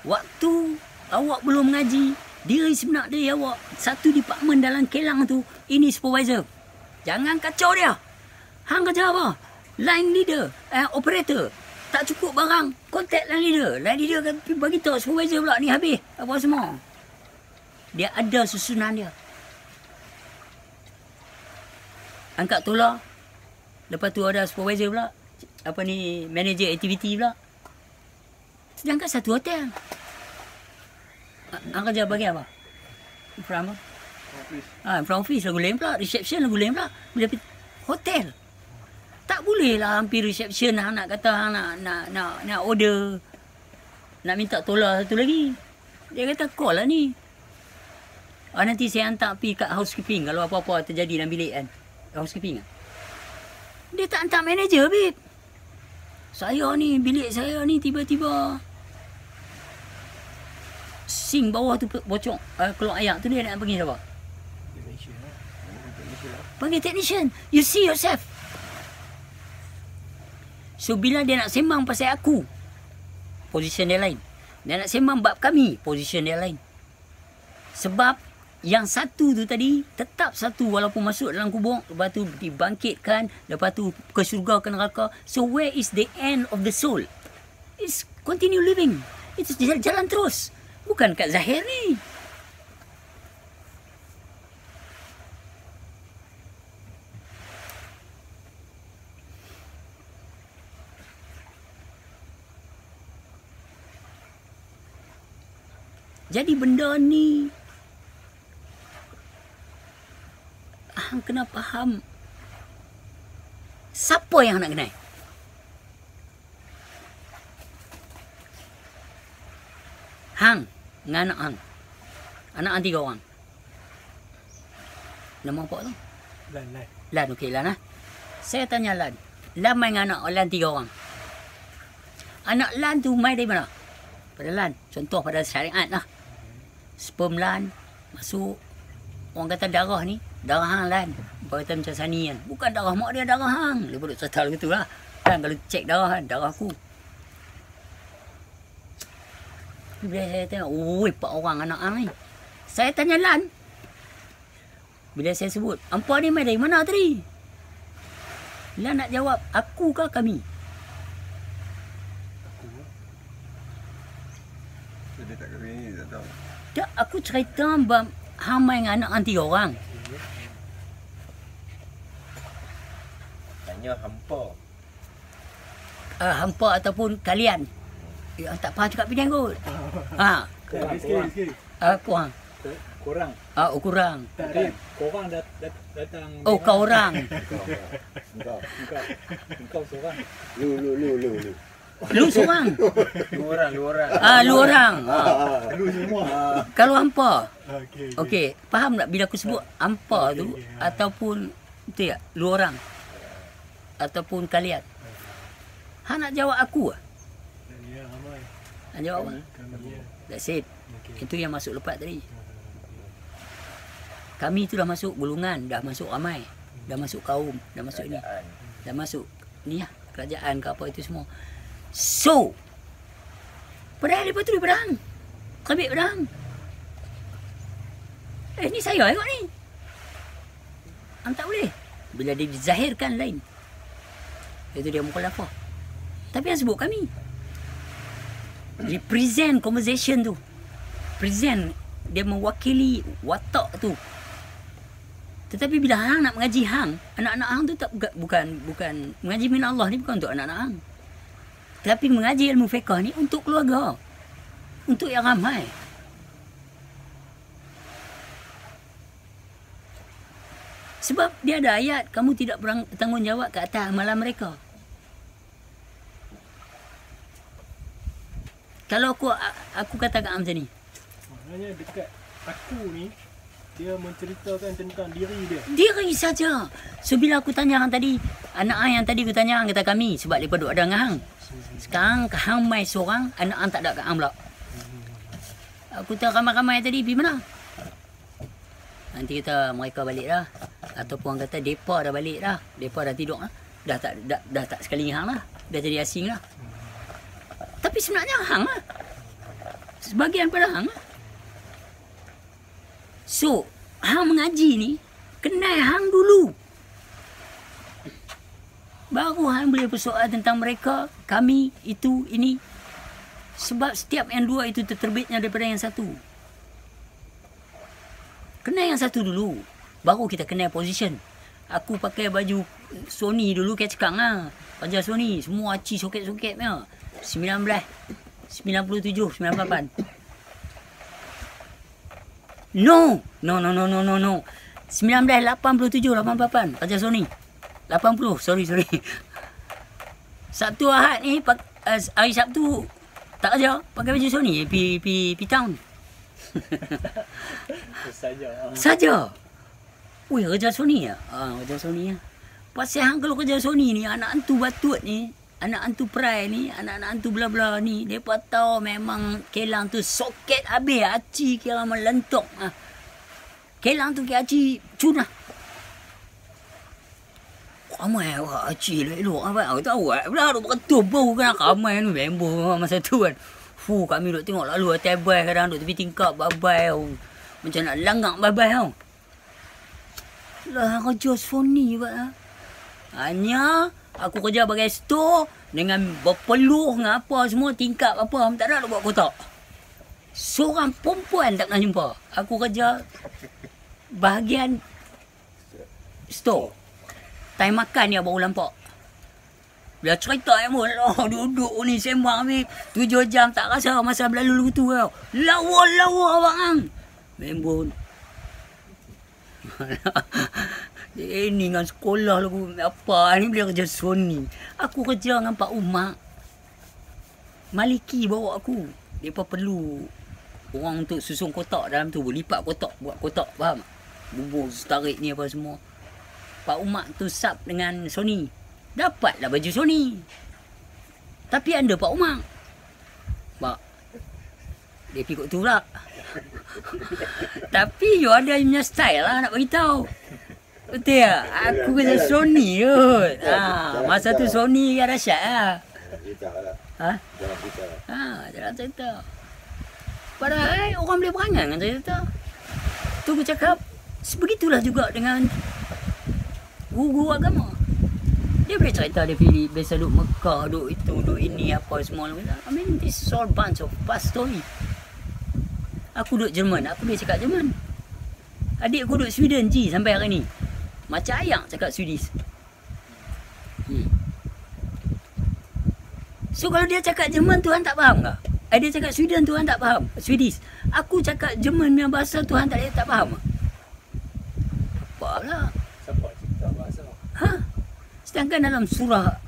Waktu awak belum mengaji, diri sebenar diri awak satu department dalam kelang tu, ini supervisor. Jangan kacau dia. Hang kerja apa? Line leader, operator. Tak cukup barang, kontak line leader. Line leader akan bagi tahu supervisor pula ni habis apa semua. Dia ada susunan dia. Angkat tolak. Lepas tu ada supervisor pula. Apa ni, manager aktiviti pula. Sedangkan satu hotel. Hang kerja bagi apa? From apa? From office lagu lain pula. Reception lagu lain pula. Bila hotel. Tak boleh lah hampir reception hang nak kata hang nak order. Nak minta tolak satu lagi. Dia kata call lah ni. Nanti saya hantar pergi kat housekeeping kalau apa-apa terjadi dalam bilik kan. Housekeeping kan. Dia tak hantar manager, babe. Saya ni, bilik saya ni tiba-tiba sink bawah tu bocor, keluar air tu, dia nak panggil siapa? Panggil technician. You see yourself. So bila dia nak sembang pasal aku, position dia lain. Dia nak sembang bab kami, position dia lain. Sebab yang satu tu tadi tetap satu walaupun masuk dalam kubur, lepas tu dibangkitkan, lepas tu ke syurga ke neraka. So where is the end of the soul? It's continue living. Itu jalan terus. Bukan kat zahir ni. Jadi benda ni hang kena faham siapa yang nak kenal. Hang dengan anak hang. Anak hang 3 orang. Nama apa tu? Lan. Lan, okey Lan lah. Saya tanya Lan. Lan main dengan anak Lan 3 orang. Anak Lan tu main dari mana? Pada Lan. Contoh pada syariat lah. Sperm Lan masuk, orang kata darah ni darah hang Lan, orang kata macam Sani kan, bukan darah mak dia, darah hang. Dia duduk setal gitu lah kan, kalau cek darah kan, darah aku. Bila saya tengok, oi 4 orang anak hang ni, saya tanya Lan, bila saya sebut hampa ni main dari mana tadi, Lan nak jawab aku ke kami? Dia tak kena ni, tak tahu. Tak, aku cerita bab hang main dengan anak hang 3 orang. Tanya hampa. Hampa ataupun kalian. Tak faham cakap Penang kot. Sikit. Korang. Korang. Kurang. Tak Bukan. ada. Korang datang. Oh, kau orang. Engkau seorang. Lu. Lu seorang. Lu orang. Lu orang. Lu semua. Kalau hampa. Okey. Okey, faham tak bila aku sebut hampa tu ataupun betul tak? Lu orang. Ataupun kalian. Hang nak jawab aku ah? Ya, ramai. Hang jawab apa? Kami ya. That's it. Okey. Itu yang masuk lepas tadi. Kami tu dah masuk golongan, dah masuk ramai. Dah masuk kaum, dah masuk ni. Dah masuk ni lah, kerajaan ke apa itu semua. So, padahal lepas tu dia pedang. Kami pedang. Ni saya tengok ni. Hang tak boleh. Bila dia dizahirkan lain. Itu dia mukhalafah. Tapi yang sebut kami. Represent conversation tu. Present. Dia mewakili watak tu. Tetapi bila hang nak mengaji hang, anak-anak hang tu tak bukan mengaji min Allah ni bukan untuk anak-anak hang. Tapi mengaji ilmu fiqh ni untuk keluarga. Untuk yang ramai. Sebab dia ada ayat, kamu tidak bertanggungjawab ke atas amalan mereka. Kalau aku katakan macam ni. Maknanya dekat aku ni, dia menceritakan tentang diri dia. Diri saja. So bila aku tanya hang tadi, anak hang yang tadi aku tanya hang kata kami sebab depa duk ada dengan hang. Sekarang hang mai seorang, anak hang tak ada kat hang pula. Aku tahu ramai-ramai tadi pergi mana? Nanti kita mereka balik dah. Ataupun orang kata depa dah balik dah. Depa dah tidur dah. Dah tak sekali hang lah. Dah jadi asing lah. Tapi sebenarnya hang lah. Sebahagian pada hang lah. So, hang mengaji ni, kenal hang dulu. Baru hang boleh bersoal tentang mereka, kami, itu, ini. Sebab setiap yang dua itu terterbitnya daripada yang satu. Kenal yang satu dulu. Baru kita kenal position. Aku pakai baju Sony dulu, kayak cekang lah. Pajar Sony, semua aci soket-soket punya. 97, 98. No. 1987, 88. Pajar Sony. 80, sorry. Sabtu Ahad ni, hari Sabtu, tak kerja, pakai baju Sony, pergi town. Saja. Ui, kerja Sony ya? Kerja Sony ya. Pasal hang kalau kerja Sony ni, anak antu batut ni, anak antu prai ni, anak-anak antu bla-bla ni, mereka tahu memang kelang tu soket habis, aci kira melentok. Kelang tu ke aci cunah. Ramai awak acil elok abang. Aku tahu pula duk berketul bau kan ramai ni member masa tu kan. Kami duk tengok lalu atas bai kadang duk tepi tingkap babai tau. Macam nak langak babai tau. Lah kerja Sony pak. Hanya aku kerja bagai store dengan berpeluh dengan apa semua tingkap apa tak ada nak buat kotak. Seorang perempuan tak pernah jumpa. Aku kerja bahagian store. Time makan dia baru nampak. Bila cerita yang pun, duduk ni sembang habis 7 jam tak rasa masa berlalu tu tau. Lawa-lawa abang. Member. Ini dengan sekolah lagu apa ni boleh kerja Sony. Aku kerja dengan Pak Umar. Maliki bawa aku. Depa perlu orang untuk susun kotak dalam tu, lipat kotak, buat kotak, faham? Bubur tarik ni apa semua. Pak Umar tu sub dengan Sony. Dapatlah baju Sony. Tapi anda Pak Umar. Pak. Dia pikut tu pula. Tapi you ada punya style lah nak beritahu. Betul tak? Aku kerja Sony kot. Masa tu Sony yang dahsyat lah. Jalan cerita. Padahal orang boleh berangan dengan cerita. Tu aku cakap, sebegitulah juga dengan guru agama. Dia boleh cerita dia pilih biasa duduk Mekah, duduk itu, duduk ini, apa semua. I mean, this is all bunch of past story. Aku duduk Jerman, aku boleh cakap Jerman. Adik aku duduk Sweden je sampai hari ni. Macam ayak cakap Swedish. So kalau dia cakap Jerman, Tuhan tak faham ke? Dia cakap Sweden, Tuhan tak faham. Swedish. Aku cakap Jerman punya bahasa, Tuhan tak faham. Apalah. Siapa cakap bahasa? Sedangkan dalam surah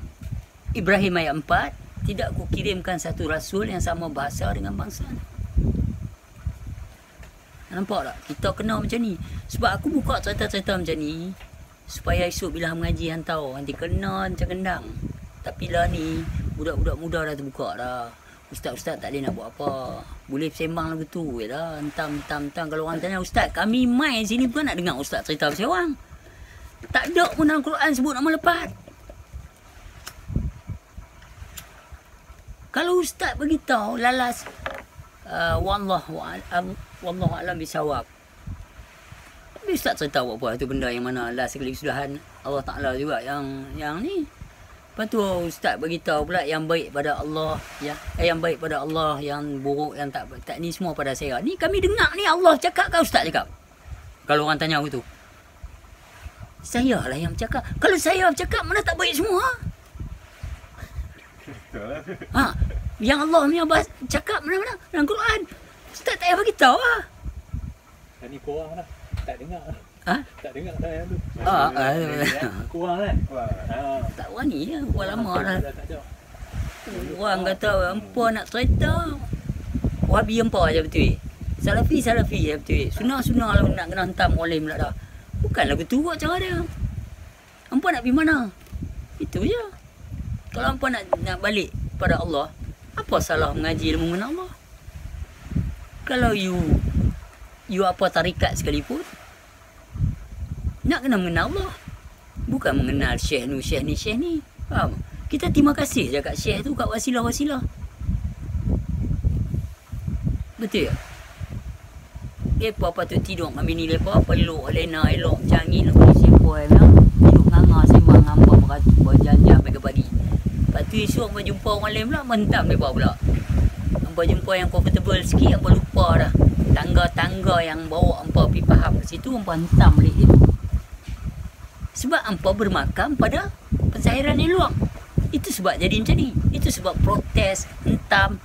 Ibrahim ayat 4, tidak aku kirimkan satu rasul yang sama bahasa dengan bangsa. Nampak tak? Kita kena macam ni. Sebab aku buka cerita-cerita macam ni supaya esok bila mengaji hantar nanti kena macam kendang. Tapi lah ni budak-budak muda dah terbuka dah. Ustaz-ustaz tak boleh nak buat apa. Boleh sembang lagu tu je lah. Entam. Kalau orang tanya ustaz, kami main sini bukan nak dengar ustaz cerita pasal orang. Tak ada pun dalam Quran sebut nama lepat. Kalau ustaz beritahu lalas wallahu alam bisawab. Ustaz cerita apa tu benda yang mana last sekali kesudahan Allah Taala juga yang ni. Lepas tu ustaz beritahu pula yang baik pada Allah ya, yang baik pada Allah, yang buruk yang tak ni semua pada saya. Ni kami dengar ni Allah cakap ke ustaz cakap? Kalau orang tanya aku tu. Saya lah yang bercakap. Kalau saya bercakap mana tak baik semua? Yang Allah punya cakap mana-mana dalam Quran. Ustaz tak payah beritahu lah. Dan ni korang lah. Tak dengar. Tak dengar dah yang tu. Korang lah. Tak berani lah. Orang lama dah. Orang kata empa nak cerita. Wahabi empa je betul. Salafi je betul. Sunnah lah nak kena hentam oleh pula dah. Bukan lagu tu kot cara dia. Hampa nak pergi mana? Itu je. Kalau hampa nak balik pada Allah, apa salah mengaji ilmu mengenal Allah? Kalau you apa tarikat sekalipun, nak kena mengenal Allah. Bukan mengenal syekh ni. Faham? Kita terima kasih je kat syekh tu, kat wasilah-wasilah. Betul tak? Lepas patut tidur kami ni lepas peluk Lena elok macam angin aku sempoi tidur nganga sembang hamba berjanjah pagi pagi. Lepas tu esok hamba jumpa orang lain pula mentam lepas pula. Hamba jumpa yang comfortable sikit, hamba lupa dah. Tangga-tangga yang bawa hamba pergi faham kat situ hamba hentam balik dia. Sebab hamba bermakam pada pensahiran elok. Itu sebab jadi macam ni. Itu sebab protes, hentam.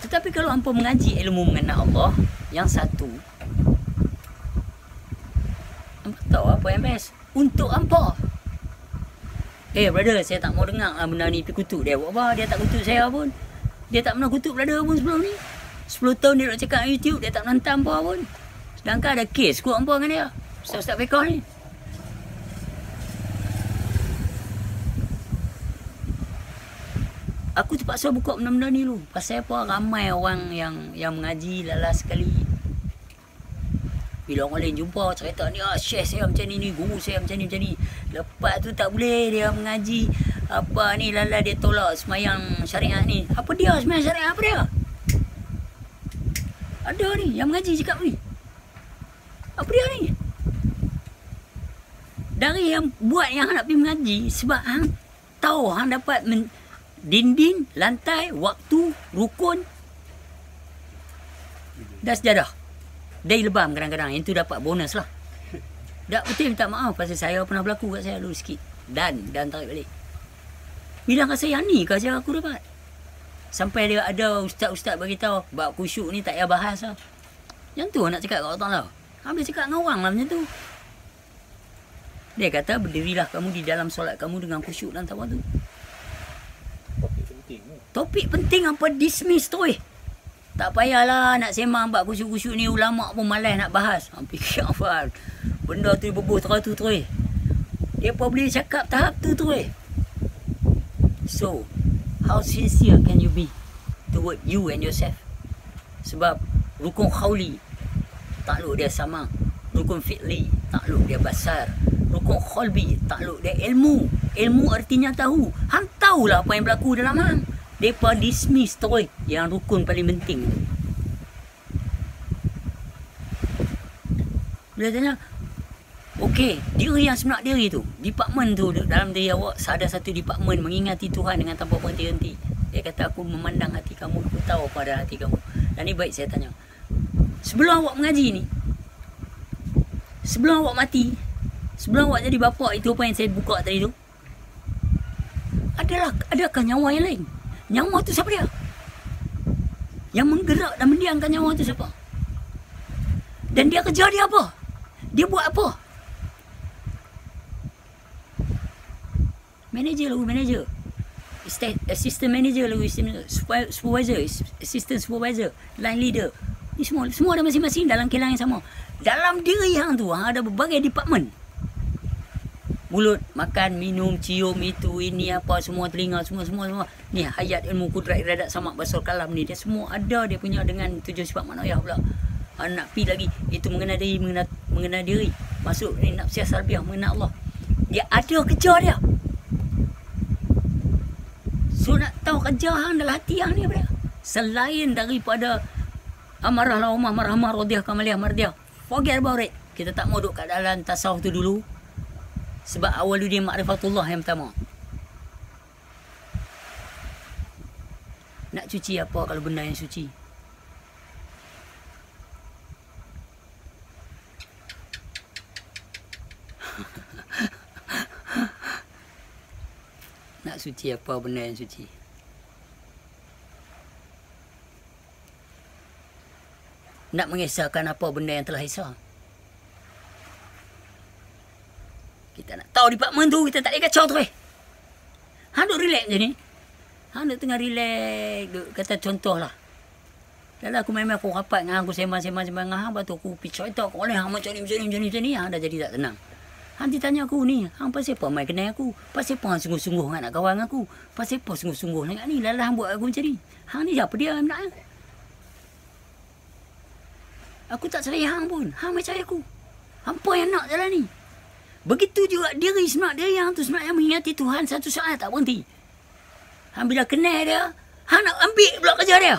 Tetapi kalau hampa mengaji ilmu mengenal Allah yang satu, hampa tahu apa yang best untuk hampa. Brother, saya tak mau dengar lah benda ni pergi kutuk dia. Buat apa? Dia tak kutuk saya pun. Dia tak pernah kutuk brother pun sebelum ni. 10 tahun dia nak cakap YouTube, dia tak pernah hantam apa pun. Sedangkan ada kes kot hampa dengan dia. Ustaz-ustaz fiqah ni. Aku terpaksa buka benda-benda ni dulu. Pasal apa? Ramai orang yang mengaji lalas sekali. Bila orang lain jumpa cerita ni, syekh saya macam ni, guru saya macam ni. Lepas tu tak boleh dia mengaji apa ni, lala dia tolak semayang syariat ni. Apa dia semayang syariat apa dia? Ada ni yang mengaji cakap ni. Apa dia ni? Dari yang buat yang nak pergi mengaji sebab hang tahu hang dapat dinding, lantai, waktu, rukun dan sejadah. Dari lebam kadang-kadang. Yang tu dapat bonus lah. Tak betul minta maaf pasal saya pernah berlaku kat saya dulu sikit. Dan tarik balik. Bilang kat saya, yang ni ke ajar aku dapat. Sampai dia ada ustaz-ustaz bagi tahu bab khusyuk ni tak payah bahas lah. Yang tu nak cakap kat Allah Ta'ala. Habis cakap dengan orang lah macam tu. Dia kata berdirilah kamu di dalam solat kamu dengan khusyuk dan tawaduk. Topik penting tu. Topik penting apa dismiss tu Tak payahlah nak sembang bab khusyuk-khusyuk ni, ulama pun malas nak bahas. Fikir apa? Benda tu berbuh terus. Dia pun boleh cakap tahap tu. So, how sincere can you be toward you and yourself? Sebab rukun khawli takluk dia sama, rukun fi'li takluk dia basar, rukun khalbi takluk dia ilmu. Ilmu artinya tahu. Hang tahulah apa yang berlaku dalam hang. Mereka dismiss terus yang rukun paling penting tu. Bila tanya, okey, diri yang sebenar diri tu, department tu dalam diri awak, ada satu department mengingati Tuhan dengan tanpa berhenti-henti. Dia kata, aku memandang hati kamu, aku tahu apa ada hati kamu. Dan ni baik saya tanya, sebelum awak mengaji ni, sebelum awak mati, sebelum awak jadi bapa, itu apa yang saya buka tadi tu, adakah nyawa yang lain? Nyawa tu siapa dia? Yang menggerak dan mendiamkan nyawa tu siapa? Dan dia kerja dia apa? Dia buat apa? Manager lagu manager. Assistant manager lagu supervisor, assistant supervisor, line leader. Ni semua ada masing-masing dalam kilang yang sama. Dalam diri hang tu ada berbagai department. Mulut, makan, minum, cium, itu, ini, apa, semua, telinga, semua. Ni hayat ilmu kudrat iradat samak basar kalam ni. Dia semua ada dia punya dengan tujuh sifat manusia pula. Nak pi lagi, itu mengenal diri. Masuk ni nafsiyah salbiah, mengenal Allah. Dia ada kerja dia. So nak tahu kerja hang dalam hati hang ni apa dia? Selain daripada amarah laumah, marhamah, radiyah, kamaliyah, mardiyah. Forget about it. Kita tak mau duduk kat dalam tasawuf tu dulu. Sebab awaludin ma'rifatullah yang pertama. Nak cuci apa kalau benda yang suci? Nak suci apa benda yang suci? Nak mengesahkan apa benda yang telah esah? Kita nak tahu department tu, kita tak boleh kacau tu. Hang duk relax je ni. Hang duk tengah relax, duk kata contoh lah. Dalam aku memang aku rapat dengan hang, aku sembang dengan hang, lepas tu aku pergi cerita kat orang, hang macam ni, hang dah jadi tak tenang. Hang ditanya aku ni, hang pasal apa main kenal aku? Pasal apa hang sungguh-sungguh nak kawan aku? Pasal apa sungguh-sungguh nak ni? Lalah hang buat aku macam ni. Hang ni apa dia nak? Aku tak cerai hang pun. Hang macam aku. Hampa yang nak jalan ni. Begitu juga diri sebenar dia yang tu sebenarnya mengingati Tuhan satu saat tak berhenti. Hang bila kenal dia, hang nak ambil pula kerja dia.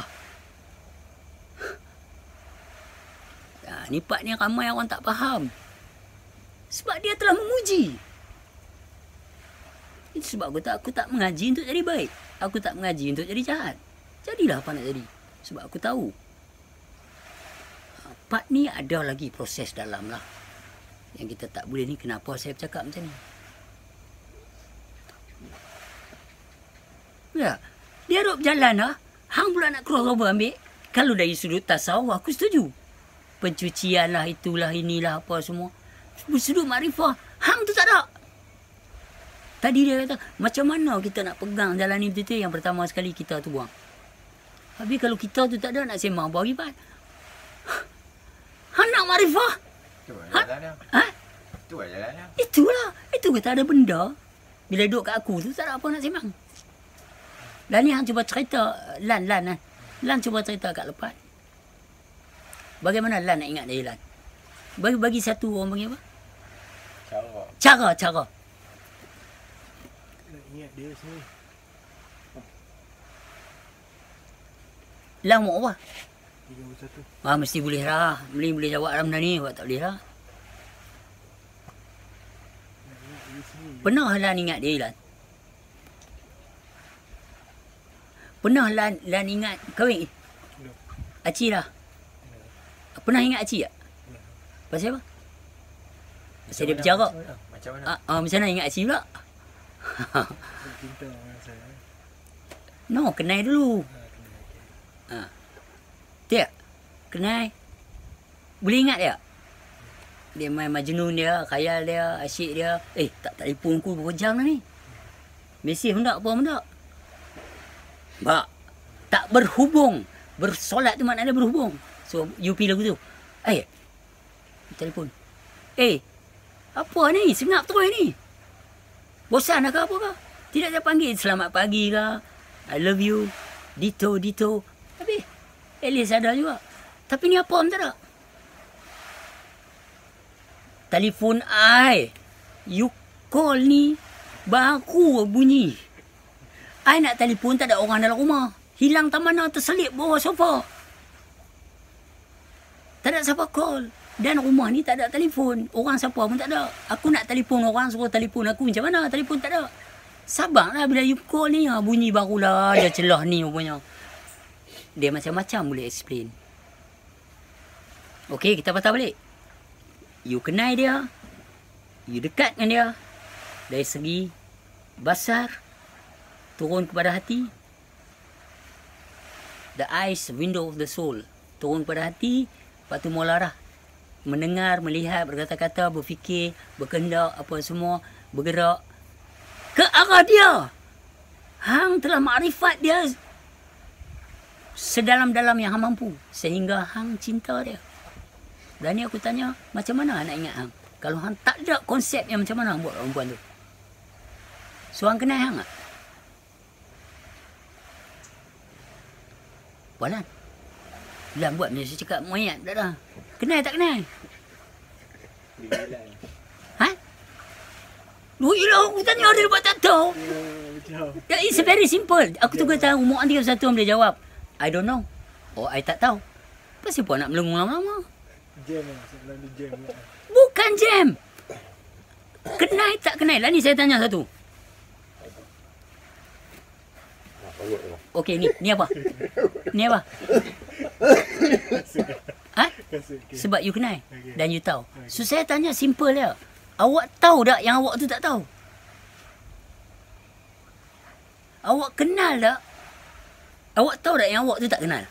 Ni part ni ramai orang tak faham. Sebab dia telah menguji. Itu sebab aku tak mengaji untuk jadi baik. Aku tak mengaji untuk jadi jahat. Jadilah apa nak jadi. Sebab aku tahu. Part ni ada lagi proses dalam lah. Yang kita tak boleh ni, kenapa saya bercakap macam ni? Ya, dia duduk berjalan lah. Hang pula nak keluar rubber ambil. Kalau dari sudut tasawuf, aku setuju. Pencucian lah, itulah, inilah, apa semua. Sudut makrifah, hang tu tak ada. Tadi dia kata, macam mana kita nak pegang jalan ni betul-betul? Yang pertama sekali kita tu buang. Habis kalau kita tu tak ada, nak sembang apa akibat? Hang nak makrifah? Itu jalan dia. Itulah. Itu kata ada benda. Bila duduk kat aku tu, tak ada apa nak sembang. Dan ni hang cuba cerita, Lan cuba cerita kat lepas. Bagaimana Lan nak ingat dari Lan? Bagi satu orang panggil apa? Cara. Cara. Nak ingat dia sini. Lah mau apa? 31. Mesti boleh lah. Boleh jawab dalam benda ni. Awak tak boleh lah. Nak ingat dia sini. Pernah Lan ingat dia, Lan? Pernah Lan ingat kahwin? Belum. Acik lah. Pernah ingat Acik tak? Pasal apa? Pasal dia berjarak. Macam mana? Macam mana ingat Acik pula? Cinta dengan saya. No, kenal dulu. Kena. Tak? Kenal. Boleh ingat tak? Dia main Majnun dia, khayal dia, asyik dia. Tak telefon aku berapa jam dah ni. Mesej pun tak, apa pun tak. Bak, tak berhubung. Bersolat tu maknanya berhubung. So, you pilih lagu tu. Telefon. Apa ni? Sengap terus ni. Bosan dah ke apa ke? Tidak saya panggil selamat pagi ke? I love you. Dito. Habis. At least ada juga. Tapi ni apa pun tak ada. Telefon I. You call ni. Baru bunyi. I nak telefon tak ada orang dalam rumah. Hilang tak mana terselip bawah sofa. Tak ada siapa call. Dan rumah ni tak ada telefon. Orang siapa pun tak ada. Aku nak telefon orang suruh telefon aku. Macam mana telefon tak ada. Sabarlah bila you call ni. Bunyi barulah dia celah ni rupanya. Dia macam-macam boleh explain. Okey, kita patah balik. You kenal dia. You dekat dengan dia. Dari segi basar. Turun kepada hati. The eyes, window of the soul. Turun kepada hati. Lepas tu mula dah. Mendengar, melihat, berkata-kata, berfikir, berkendak, apa semua. Bergerak. Ke arah dia. Hang telah makrifat dia. Sedalam-dalam yang hang mampu. Sehingga hang cinta dia. Dan ni aku tanya, macam mana nak ingat hang? Kalau hang tak ada konsep yang macam mana hang buat perempuan tu? So hang kenal hang tak? Bualan. Lan buat macam saya cakap mayat tak dah. Kenal tak kenal? Ha? Yelah aku tanya dia lepas tak tahu. Ya, It's very simple. Aku tu kata umur 31 boleh jawab. I don't know. I tak tahu. Pasal apa nak melenggung lama-lama? jam lah. Sebelum dia jam lah. Bukan jam. Kenal tak kenal? Lah ni saya tanya satu. Okey ni apa? Ni apa? Ha? Sebab you kenal dan you tahu. So saya tanya simple dia. Awak tahu tak yang awak tu tak tahu? Awak kenal tak? Awak tahu tak yang awak tu tak kenal?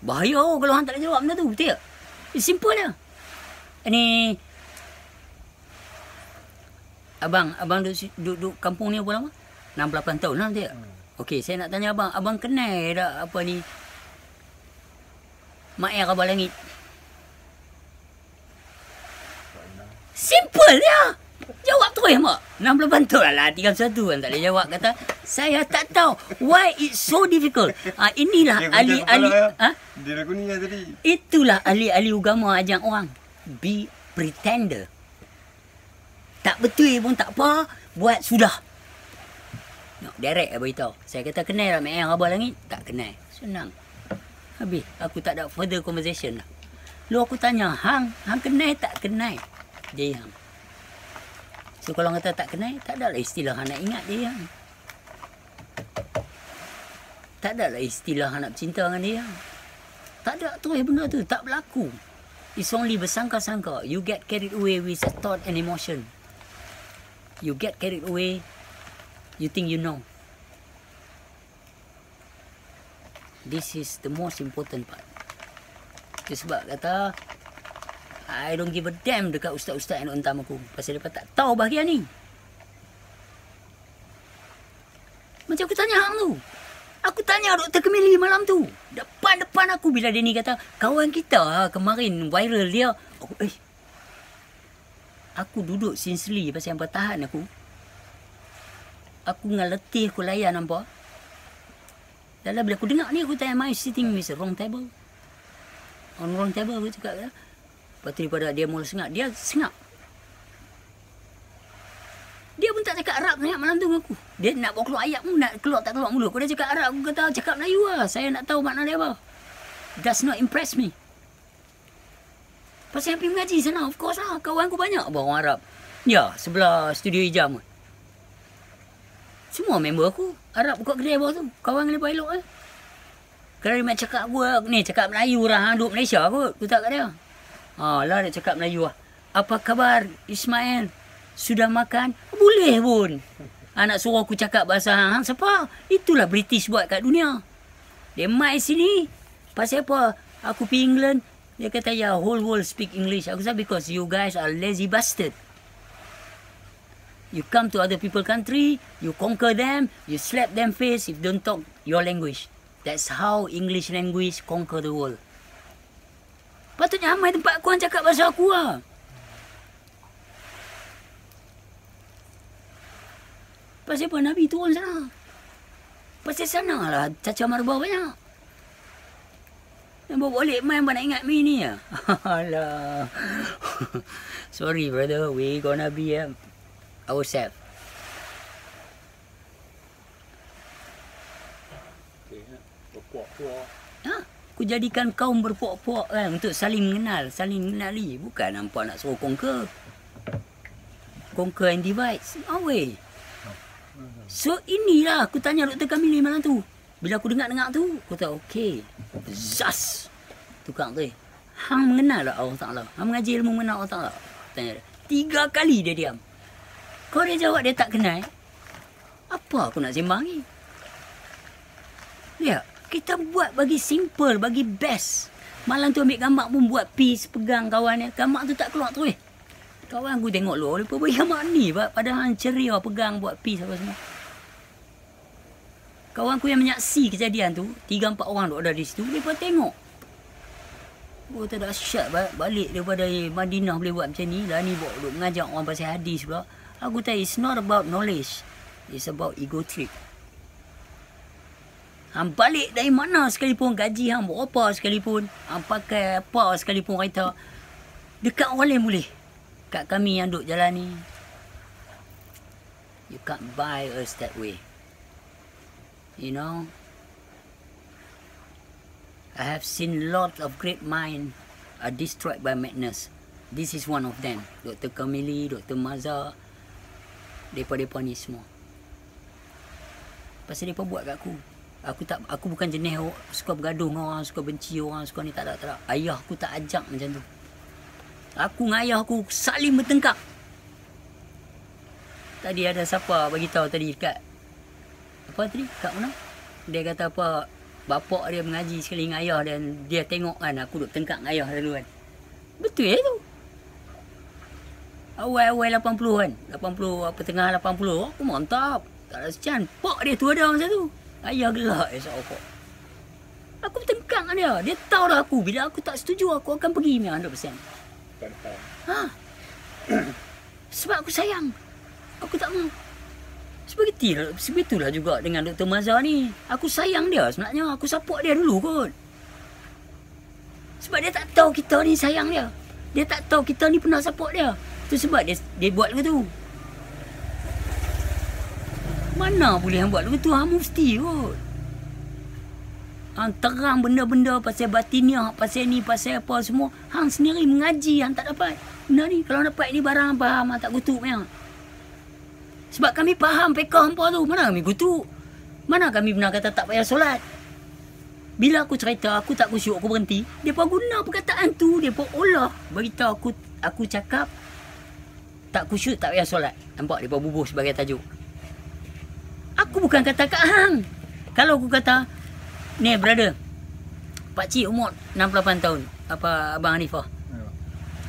Bahaya kalau hang tak nak jawab benda tu, betul tak? Simple dia. Ni abang duduk kampung ni berapa lama? 68 tahun lah, betul tak? Okey, saya nak tanya abang. Abang kenal tak apa ni? Mak Air Abang Langit. Simple dia. Jawab terus mak. 68 tahun lah. 31 kan tak boleh jawab. Kata, saya tak tahu. Why it's so difficult? Inilah ahli-ahli. Dia lagu ni tadi. Itulah ahli-ahli agama ajak orang. Be pretender. Tak betul pun tak apa. Buat sudah. No, direct lah beritahu. Saya kata kenal tak Mak Air Abang Langit? Tak kenal. Senang. Habis. Aku tak ada further conversation lah. Lu aku tanya, hang kenal tak kenal? Dia hang. So kalau kata tak kenal, tak ada lah istilah hang nak ingat dia hang. Tak ada lah istilah hang nak bercinta dengan dia hang. Tak ada tu benda tu. Tak berlaku. It's only bersangka-sangka. You get carried away with a thought and emotion. You get carried away. You think you know. This is the most important part. Itu sebab kata I don't give a damn dekat ustaz-ustaz yang nak hentam aku. Pasal mereka tak tahu bahagian ni. Macam aku tanya hang tu. Aku tanya Dr. Kemili malam tu. Depan-depan aku bila dia ni kata, kawan kita kemarin viral dia. Aku duduk sincerely pasal yang bertahan aku. Aku dengan letih aku layan nampak. Dalam bila aku dengar ni aku tanya, am I sitting with the wrong table? On wrong table aku cakap kata. Lepas tu daripada dia mula sengak, dia sengak. Dia pun tak cakap Arab sangat malam tu dengan aku. Dia nak bawa keluar ayat pun, nak keluar tak keluar mulut. Kalau dia cakap Arab, aku kata cakap Melayu lah. Saya nak tahu makna dia apa. Does not impress me. Pasal yang pergi mengaji sana, of course lah. Kawan aku banyak apa orang Arab. Ya, sebelah studio hijam. Semua member aku Arab buka kedai bawah tu. Kawan dengan pilot eh. Kalau dia nak cakap aku ni cakap Melayu lah, duduk Malaysia kot. Aku tak kat dia. Lah dia cakap Melayu lah. Apa khabar Ismail? Sudah makan? Boleh pun. Nak suruh aku cakap bahasa hang siapa? Itulah British buat kat dunia. Dia mai sini. Pasal apa? Aku pergi England. Dia kata ya whole world speak English. Aku kata because you guys are lazy bastard. You come to other people country, you conquer them, you slap them face if don't talk your language. That's how English language conquer the world. Patutnya amai tempat aku cakap bahasa aku lah. Pasal apa Nabi turun sana? Pasal sana lah caca marbah banyak. Yang bawa balik main nak ingat mi ni lah. Alah. Sorry brother, we gonna be ourselves. Berpuak-puak. Aku jadikan kaum berpuak-puak kan untuk saling mengenal, saling mengenali. Bukan nampak nak suruh conquer. Conquer and divide. No way. So inilah aku tanya Dr. Kamili malam tu. Bila aku dengar tu, aku kata okey. Zas. Tukang tu. Hang mengenal tak Allah Ta'ala? Hang mengaji ilmu mengenal Allah Ta'ala? Tanya dia. 3 kali dia diam. Kalau dia jawab dia tak kenal, apa aku nak sembang ni? Ya, kita buat bagi simple, bagi best. Malam tu ambil gambar pun buat peace, pegang kawan dia. Gambar tu tak keluar terus. Kawan aku tengok lu, lepas bagi gambar ni, padahal ceria pegang buat peace apa semua. Kawan aku yang menyaksi kejadian tu, 3-4 orang duk ada di situ, mereka tengok. Oh, tak dahsyat balik daripada Madinah boleh buat macam ni. Lah ni buat duk mengajak orang pasal hadis pula. Aku tahu it's not about knowledge. It's about ego trip. Hang balik dari mana sekalipun, gaji hang berapa sekalipun, hang pakai apa sekalipun kereta, dekat orang lain boleh. Kat kami yang duk jalan ni, you can't buy us that way. You know, I have seen lot of great mind are destroyed by madness. This is one of them. Dr. Kamili, Dr. Mazhar, mereka ni semua. Pasal mereka buat kat aku. Aku bukan jenis suka bergaduh dengan orang, suka benci orang, suka ni, tak ada. Ayah aku tak ajak macam tu. Aku dengan ayah aku saling bertengkar. Tadi ada siapa bagi tahu tadi kat apa tadi? Kat mana? Dia kata apa, bapak dia mengaji sekali dengan ayah dan dia tengok kan aku duk tengkar dengan ayah dulu kan. Betul tu. Awal 80 kan. 80 apa tengah 80 aku mantap. Tak ada secan. Pak dia tu ada masa tu. Ayah gelak esok aku. Aku bertengkar dengan dia. Dia tahu dah aku. Bila aku tak setuju, aku akan pergi 100%. Sebab aku sayang. Aku tak mau. Sebegitulah juga dengan Dr. Mazhar ni. Aku sayang dia sebenarnya. Aku support dia dulu kot. Sebab dia tak tahu kita ni sayang dia. Dia tak tahu kita ni pernah support dia. Tu sebab dia buat begitu. Mana boleh hang buat begitu? Hang mufti kot. Hang terang benda-benda pasal batiniah, pasal ni, pasal apa semua. Hang sendiri mengaji, hang tak dapat. Benda ni, kalau dapat ni barang faham, hang tak kutuk punya. Sebab kami faham fiqah hampa tu. Mana kami kutuk? Mana kami pernah kata tak payah solat? Bila aku cerita, aku tak kusyuk, aku berhenti. Mereka guna perkataan tu, mereka olah. Beritahu aku cakap, tak kusyuk, tak payah solat. Nampak, mereka bubuh sebagai tajuk. Aku bukan kata kat hang. Kalau aku kata, ni brother, pakcik umur 68 tahun. Apa Abang Hanifah?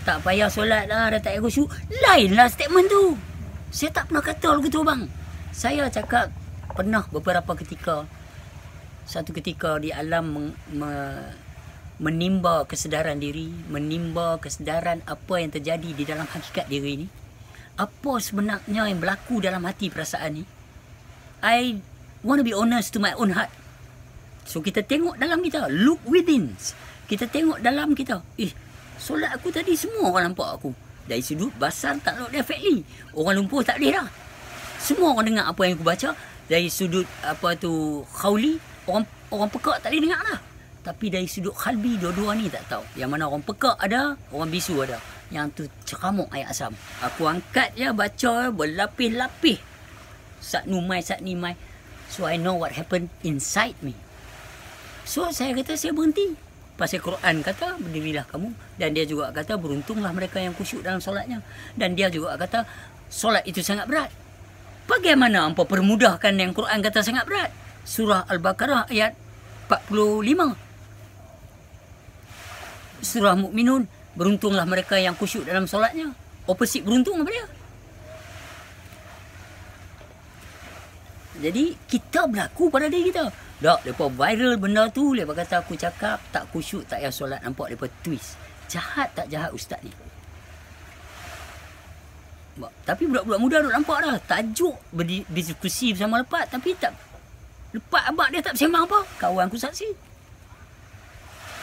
Tak payah solat lah, dah tak payah kusyuk. Lain lah statement tu. Saya tak pernah kata begitu bang. Saya cakap pernah beberapa ketika, satu ketika di alam menimba kesedaran diri, menimba kesedaran apa yang terjadi di dalam hakikat diri ni. Apa sebenarnya yang berlaku dalam hati perasaan ni. I want to be honest to my own heart. So kita tengok dalam kita, look within. Kita tengok dalam kita. Solat aku tadi semua orang nampak aku. Dari sudut basar tak look perfectly. Orang lumpuh tak boleh dah. Semua orang dengar apa yang aku baca. Dari sudut khawli, orang pekak tak boleh dengar dah. Tapi dari sudut khalbi, dua-dua ni tak tahu. Yang mana orang pekak ada, orang bisu ada. Yang tu ceramuk ayat asam. Aku angkat je, baca berlapis-lapis. Sat numai. So I know what happened inside me. So saya kata saya berhenti. Pasal Quran kata berdirilah kamu. Dan dia juga kata beruntunglah mereka yang khusyuk dalam solatnya. Dan dia juga kata solat itu sangat berat. Bagaimana hampa permudahkan yang Quran kata sangat berat? Surah Al-Baqarah ayat 45. Surah Mukminun, beruntunglah mereka yang khusyuk dalam solatnya. Opposite beruntung apa dia? Jadi kita berlaku pada diri kita. Tak, mereka viral benda tu. Mereka kata aku cakap tak khusyuk, tak payah solat. Nampak mereka twist. Jahat tak jahat ustaz ni? Tapi budak-budak muda duk nampak dah. Tajuk berdiskusi bersama Lepat. Tapi tak, Lepat abang dia tak bersembang apa. Kawan aku saksi.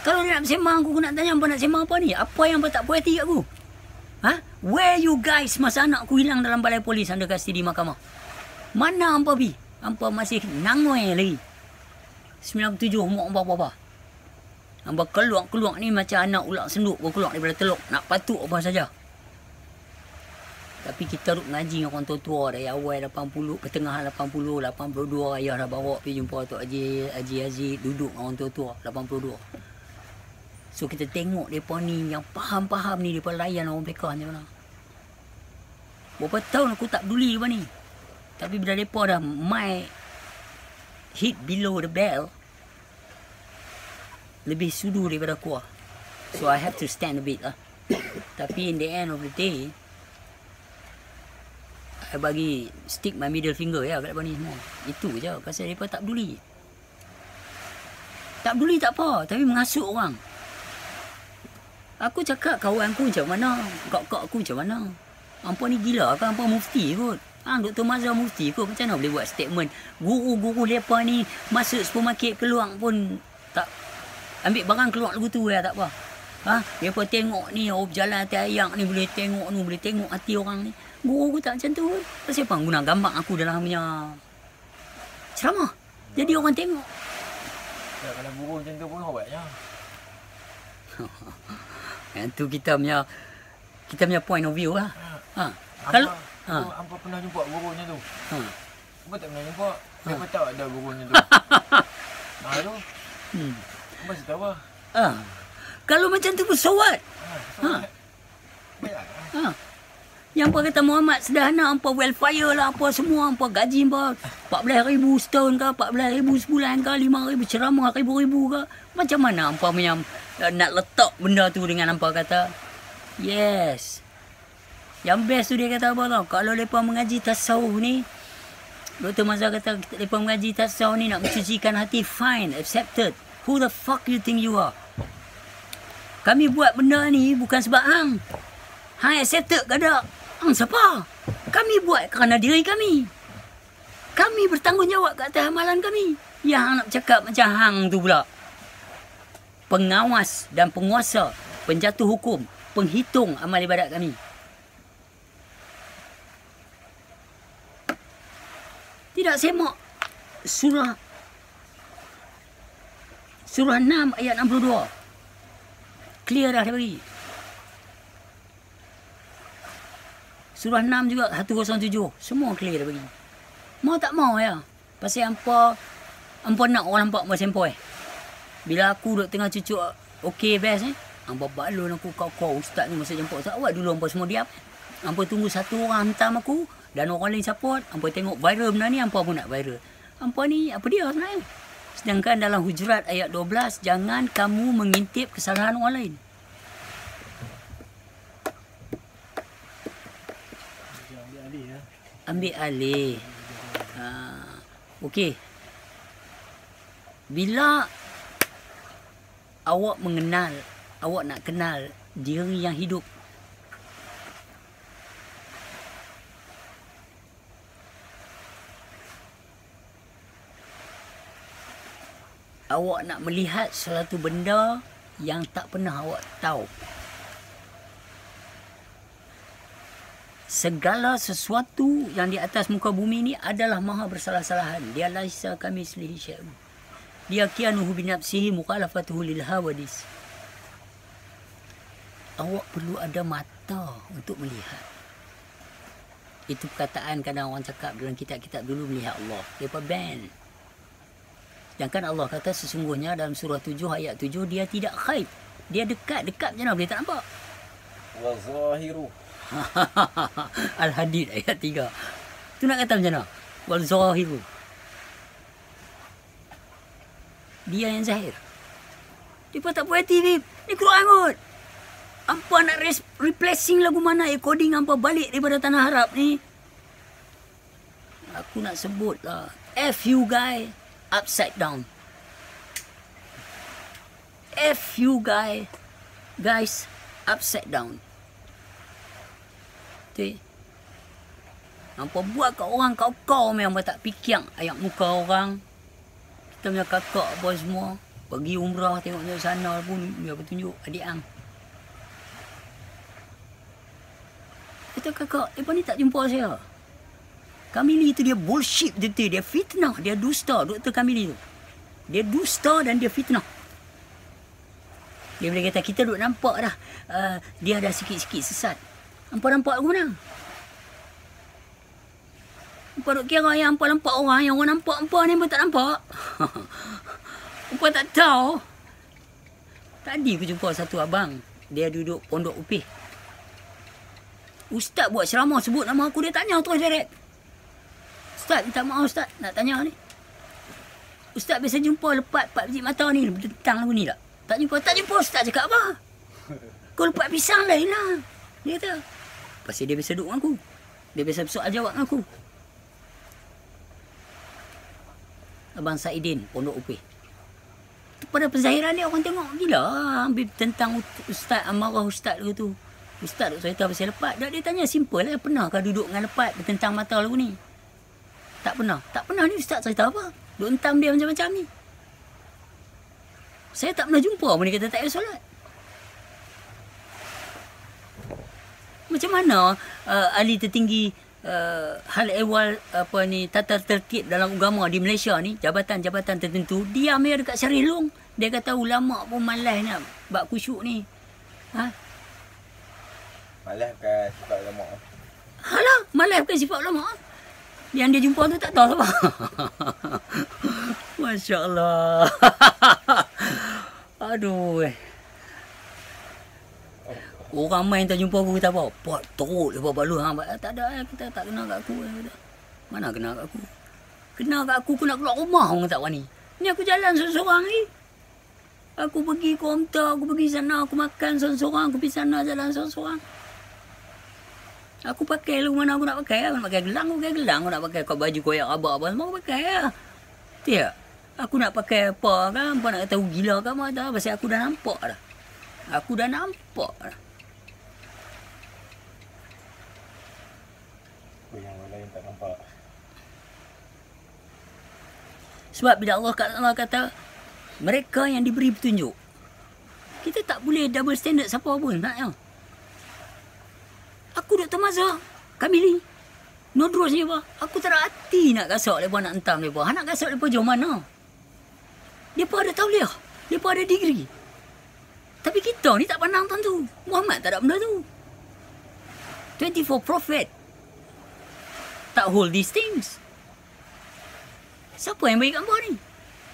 Kalau dia nak bersembang aku nak tanya apa nak sembang apa ni. Apa yang tak puas hati aku? Ha? Where you guys masa anak aku hilang dalam balai polis under kastidi mahkamah? Mana hampa bi? Hampa masih nangoi lagi. 97 umur apa-apa. Hampa keluar ni macam anak ular senduk keluar daripada teluk. Nak patuk apa saja. Tapi kita duk ngaji dengan orang tua-tua dari awal 80, pertengahan 80, 82. Ayah dah bawa pergi jumpa Tok Haji Aziz. Duduk dengan orang tua-tua 82. So kita tengok mereka ni yang faham-faham ni. Mereka layan orang mereka macam mana. Berapa tahun aku tak peduli mereka ni. Tapi bila mereka dah my hit below the bell, lebih sudu daripada kuah. So I have to stand a bit lah. Tapi in the end of the day, I bagi stick my middle finger ya kat depan ni semua. Itu je. Pasal mereka tak peduli. Tak peduli tak apa. Tapi mengasuk orang. Aku cakap kawan aku macam mana. Kak-kak aku macam mana. Hampa ni gila kan? Hampa mufti kot. Dr. Mazhar Mufti kot. Macam mana boleh buat statement. Guru-guru mereka ni masuk supermarket keluar pun tak ambil barang keluar lagu tu ya tak apa. Mereka tengok ni. Berjalan atas ayak ni boleh tengok ni. Boleh tengok hati orang ni. Guru aku tak macam tu. Pasal apa guna gambar aku dalam punya ceramah. Jadi orang tengok. Ya, kalau guru macam tu pun awak je. Yang tu kita punya point of view lah. Kalau Hampa pernah jumpa gurunya tu. Hampa tak pernah jumpa. Hampa tahu ada gurunya tu. Tu. Hampa cerita apa? Kalau macam tu pun so what? Yang apa kata Muhammad sederhana, hampa welfare lah, apa semua, hampa gaji hampa 14,000 setahun ke, 14,000 sebulan ke, 5,000 ceramah, ribu-ribu ke. Macam mana hampa punya nak letak benda tu dengan hampa kata, yes. Yang best tu dia kata apa tau? Kalau mereka mengaji tasawuf ni, Dr. Mazhar kata, mereka mengaji tasawuf ni nak mencucikan hati, fine, accepted. Who the fuck you think you are? Kami buat benda ni bukan sebab hang. Hang accepted ke tak? Hang siapa? Kami buat kerana diri kami. Kami bertanggungjawab ke atas amalan kami. Yang hang nak cakap macam hang tu pula. Pengawas dan penguasa, penjatuh hukum, penghitung amal ibadat kami. Tidak semak surah 6 ayat 62. Clear dah dia bagi. Surah 6 juga 107. Semua clear dah bagi. Mau tak mau ya. Pasal hampa nak orang nampak macam sempoi. Bila aku duduk tengah cucuk okey best hampa balon aku kau ustaz ni masa jemput. Tak awak dulu hampa semua diam. Hampa tunggu satu orang hantam aku dan orang lain support. Hampa tengok viral benda ni, hampa pun nak viral. Hampa ni apa dia sebenarnya? Sedangkan dalam Hujurat ayat 12, jangan kamu mengintip kesalahan orang lain. Ambil alih. Okey. Bila awak mengenal, awak nak kenal diri yang hidup, awak nak melihat suatu benda yang tak pernah awak tahu. segala sesuatu yang di atas muka bumi ni adalah maha bersalah-salahan. Dia laisa kamitslihi syai'un. Dia kianuhu binafsihi mukhalafatuhu lil hawadis. Awak perlu ada mata untuk melihat. Itu perkataan kadang orang cakap dalam kitab-kitab dulu, melihat Allah. Mereka ban. Sedangkan Allah kata sesungguhnya dalam surah 7 ayat 7, dia tidak ghaib. Dia dekat je nak boleh tak nampak. Wa zahiru. Al-Hadid ayat 3. Tu nak kata macam mana? Wal zahiru. Dia yang zahir. Dia tak puas hati, Bib. Ni Quran kot. Hampa nak replacing lagu mana coding hampa balik daripada tanah Arab ni? Aku nak sebut lah. F you guy upside down. F you guys upside down. Tu. Hampa buat kat orang kau memang tak fikir ayat muka orang. Kita punya kakak apa semua pergi umrah tengoknya sana pun dia bertunjuk adik ang. Kata kakak, mereka ni tak jumpa saya. Kamili tu dia bullshit betul, dia fitnah, dia dusta, Dr. Kamili tu. Dia dusta dan dia fitnah. Dia boleh kata, kita duk nampak dah, dia ada sikit-sikit sesat. Hampa nampak lagu mana? Hampa duk kira yang hampa nampak orang, yang orang nampak hampa ni hampa tak nampak. Hampa tak tahu. Tadi aku jumpa satu abang, dia duduk Pondok Upih. Ustaz buat ceramah sebut nama aku, dia tanya terus direct. Ustaz, minta maaf Ustaz, nak tanya ni. Ustaz biasa jumpa lepat 4 biji mata ni tentang lagu ni tak? Tak jumpa Ustaz cakap apa? Kau lepat pisang lain lah. Dia kata. Pasal dia biasa duduk dengan aku. Dia biasa soal jawab dengan aku. Abang Saidin, Pondok Upih. Pada penzahiran dia orang tengok gila. Ambil tentang Ustaz, amarah Ustaz tu. Ustaz duk cerita pasal lepat. Dia tanya simple lah. Pernahkah duduk dengan lepat bertentang mata lagu ni? Tak pernah. Tak pernah ni Ustaz cerita apa? Duk entam dia macam-macam ni. Saya tak pernah jumpa pun dia kata tak payah solat. Macam mana ahli tertinggi hal ehwal apa ni tata tertib dalam agama di Malaysia ni, jabatan-jabatan tertentu, diam dia dekat Syarif Long. Dia kata ulama pun malas nak bab khusyuk ni. Ha? Malas bukan sifat ulama. Alah, malas bukan sifat ulama. Yang dia jumpa tu tak tahu apa. Masya Allah. Aduh. Orang main tak jumpa aku kata apa? Pak teruk lepas balu hang. Tak ada, kita tak kenal kat aku. Mana kenal kat aku? Kenal kat aku nak keluar rumah orang tak wani. Ni aku jalan seorang-seorang ni. Aku pergi kaunter, aku pergi sana, aku makan seorang-seorang, aku pergi sana jalan seorang-seorang. Aku pakai lagu mana aku nak pakai. Aku nak pakai gelang, aku pakai gelang. Aku nak pakai kau baju koyak abang apa semua aku pakai lah. Tiap. Aku nak pakai apa kan? Apa nak tahu gila ke apa tak? Pasal aku dah nampak dah. Aku dah nampak dah. Yang lain tak nampak. Sebab bila Allah kata mereka yang diberi petunjuk, kita tak boleh double standard siapa pun tak ya. Aku Dr. Mazhar Kamili Nodros ni apa? Aku tak ada hati nak gasak mereka, nak entam mereka. Nak gasak mereka jauh mana? Mereka ada tauliah, mereka ada degree. Tapi kita ni tak pandang tentu. Muhammad tak ada benda tu. 24 prophet tak hold these things. Siapa yang bagi gambar ni?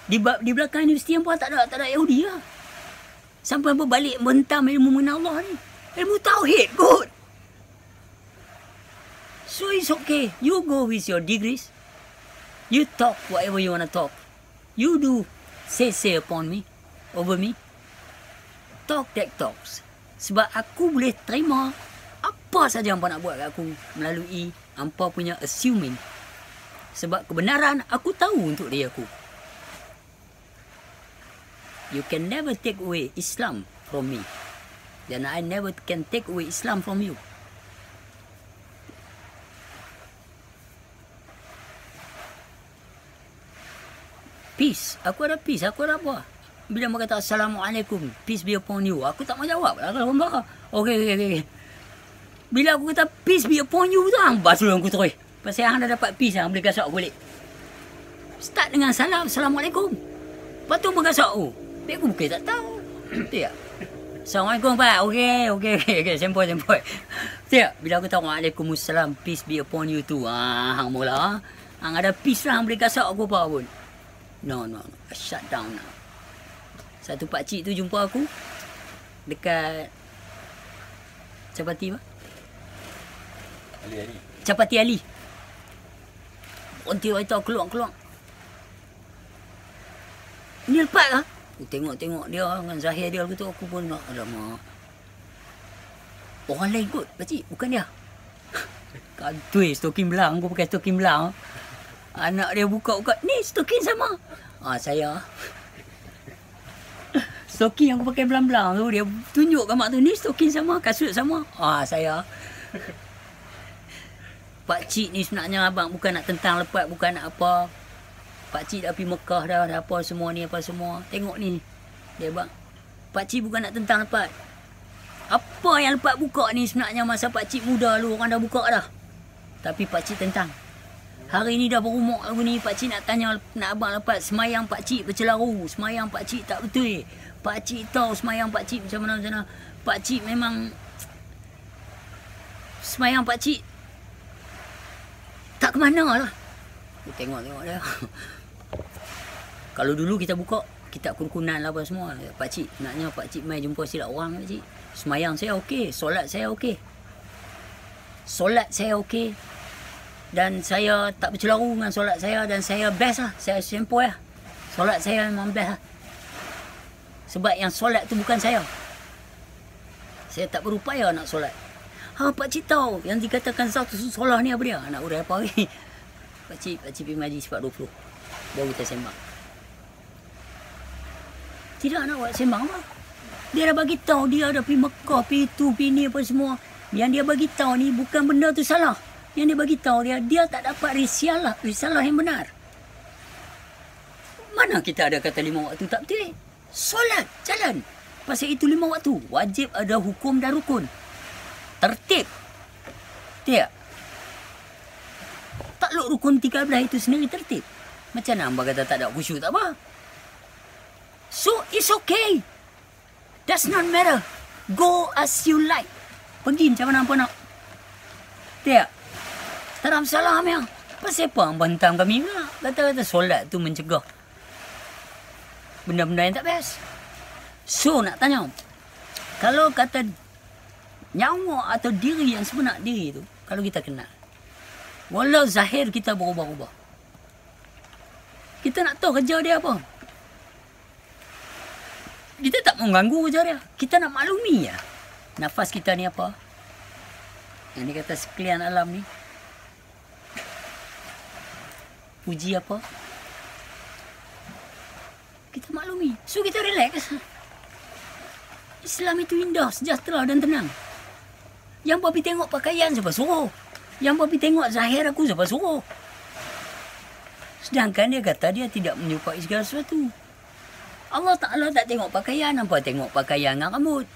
Di belakang universiti hampa tak ada Yahudi lah. Sampai hampa balik mentam ilmu mengenal Allah ni. Ilmu tauhid kot. So it's okay. You go with your degrees. You talk whatever you want to talk. You do say upon me, over me. Talk that talks. Sebab aku boleh terima apa saja hampa nak buat kat aku melalui hampa punya assuming. Sebab kebenaran aku tahu untuk diri aku. You can never take away Islam from me. Dan I never can take away Islam from you. Peace. Aku ada peace. Aku ada apa? Bila mereka kata Assalamualaikum, peace be upon you. Aku tak mau jawab lah kalau orang bakar. Okay. Bila aku kata peace be upon you tu, hang basuh aku terus. Pasal hang dah dapat peace, hang boleh gasak aku balik. Start dengan salam, Assalamualaikum. Lepas tu bergasak aku. Tapi aku bukan tak tahu. Betul tak? Assalamualaikum Pak. Okey. Sempoi. Betul tak? Bila aku tahu Waalaikumsalam, peace be upon you tu. Hang mula. Hang ada peace lah, hang boleh gasak aku apa pun. No. I shut down now. Satu pakcik tu jumpa aku dekat Capati apa? Ali. Capati Ali. Berhenti waita keluar. Ni lepas lah. Aku tengok dia dengan zahir dia gitu. Aku pun nak, alamak. Orang lain kot, pakcik. Bukan dia. Kantui, stokin belang. Aku pakai stokin belang. Anak dia buka. Ni stokin sama. Saya. Stokin aku pakai belang-belang tu. Dia tunjuk kat mak tu. Ni stokin sama, kasut sama. Saya. Pakcik ni sebenarnya abang bukan nak tentang lepas. Bukan nak apa. Pakcik dah pergi Mekah dah apa semua ni, apa semua. Tengok ni. Dia bang. Pakcik bukan nak tentang lepas. Apa yang lepas buka ni sebenarnya masa pakcik muda lu. Orang dah buka dah. Tapi pakcik tentang. Hari ni dah berumur aku ni. Pakcik nak tanya nak abang lepas. Semayang pakcik bercelaru. Semayang pakcik tak betul. Pakcik tahu semayang pakcik macam mana. Pakcik memang. Semayang pakcik. Tak ke mana lah. Tengok dia. Kalau dulu kita buka, kita kurukunan lah apa semua. Pakcik, naknya pakcik mai jumpa silap orang pakcik. Semayang saya okey, solat saya okey. Dan saya tak bercelaru dengan solat saya dan saya best lah. Saya sempoi lah. Solat saya memang best lah. Sebab yang solat tu bukan saya. Saya tak berupaya nak solat. Pakcik tahu yang dikatakan satu solat ni apa dia? Nak urai apa lagi? Pakcik pergi majlis 4.20. Baru kita sembang. Tidak nak buat sembang apa. Dia dah bagi tahu dia dah pergi Mekah, pergi tu, pergi ni apa semua. Yang dia bagi tahu ni bukan benda tu salah. Yang dia bagi tahu dia tak dapat risalah yang benar. Mana kita ada kata 5 waktu tak betul? Solat, jalan. Pasal itu 5 waktu. Wajib ada hukum dan rukun. Tertib. Tak? Takluk rukun 13 itu sendiri tertib. Macam mana hamba kata tak ada khusyuk tak apa? So, it's okay. Does not matter. Go as you like. Pergi macam mana hamba nak. Tak? Tak ada masalah yang. Pasal apa hamba hentam kami pula? Kata-kata solat tu mencegah benda-benda yang tak best. So, nak tanya. Kalau kata nyawa atau diri yang sebenar diri tu, kalau kita kenal. Walau zahir kita berubah-ubah. Kita nak tahu kerja dia apa. Kita tak mau ganggu kerja dia. Kita nak maklumi ya. Nafas kita ni apa. Yang dia kata sekalian alam ni. Puji apa. Kita maklumi. So kita relax. Islam itu indah, sejahtera dan tenang. Yang papi tengok pakaian siapa suruh. Yang papi tengok zahir aku siapa suruh. Sedangkan dia kata dia tidak menyukai segala sesuatu. Allah Ta'ala tak tengok pakaian. Apa tengok pakaian dengan rambut.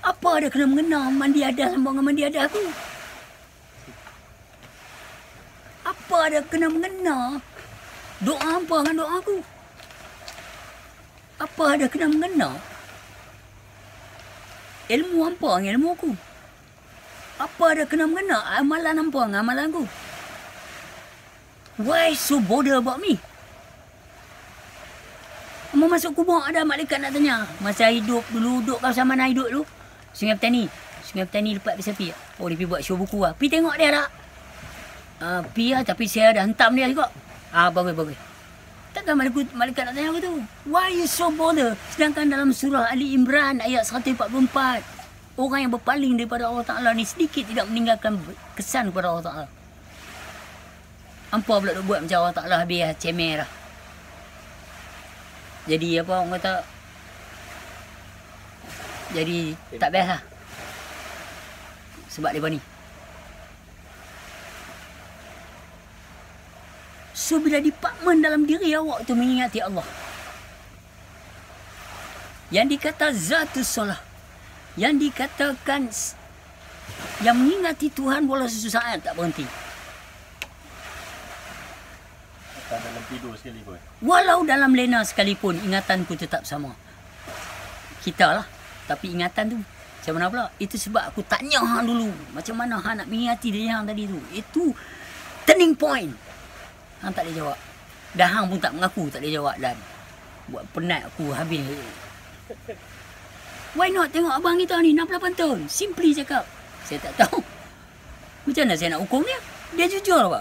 Apa ada kena mengena mandi adas sama dengan mandi adas aku? Apa ada kena mengena doa hampa dengan doa aku? Apa ada kena mengena ilmu hampa dengan ilmu aku? Apa ada kena mengena amalan hampa dengan amalan aku? Why so bother about me? Mau masuk kubur ada malaikat nak tanya. Masa hidup dulu, duduk kawasan mana hidup dulu? Sungai Petani. Sungai Petani lepas bersapi. Oh, dia pergi buat show buku lah. Pergi tengok dia tak? Pergi lah, tapi saya dah hentam dia juga. Bagus. Takkan malaikat nak tanya aku tu? Why you so bother? Sedangkan dalam surah Ali Imran ayat 144. Orang yang berpaling daripada Allah Ta'ala ni sedikit tidak meninggalkan kesan kepada Allah Ta'ala. Hampa pula duk buat macam Allah Ta'ala habis cemer lah. Jadi apa orang kata. Jadi tak best lah. Sebab dia ni. So bila department dalam diri awak tu mengingati Allah. Yang dikata zatus solah. Yang dikatakan yang mengingati Tuhan walau sesaat tak berhenti. Dalam tidur sekalipun. Walau dalam lena sekalipun, ingatanku tetap sama. Kita lah. Tapi ingatan tu macam mana pula? Itu sebab aku tanya hang dulu. Macam mana hang nak mengingati dia hang tadi tu. Itu turning point. Hang tak boleh jawab. Dan hang pun tak mengaku tak boleh jawab. Dan buat penat aku habis. Why not tengok abang kita ni 68 tahun. Simply cakap. Saya tak tahu. Macam mana saya nak hukum dia? Dia jujur apa?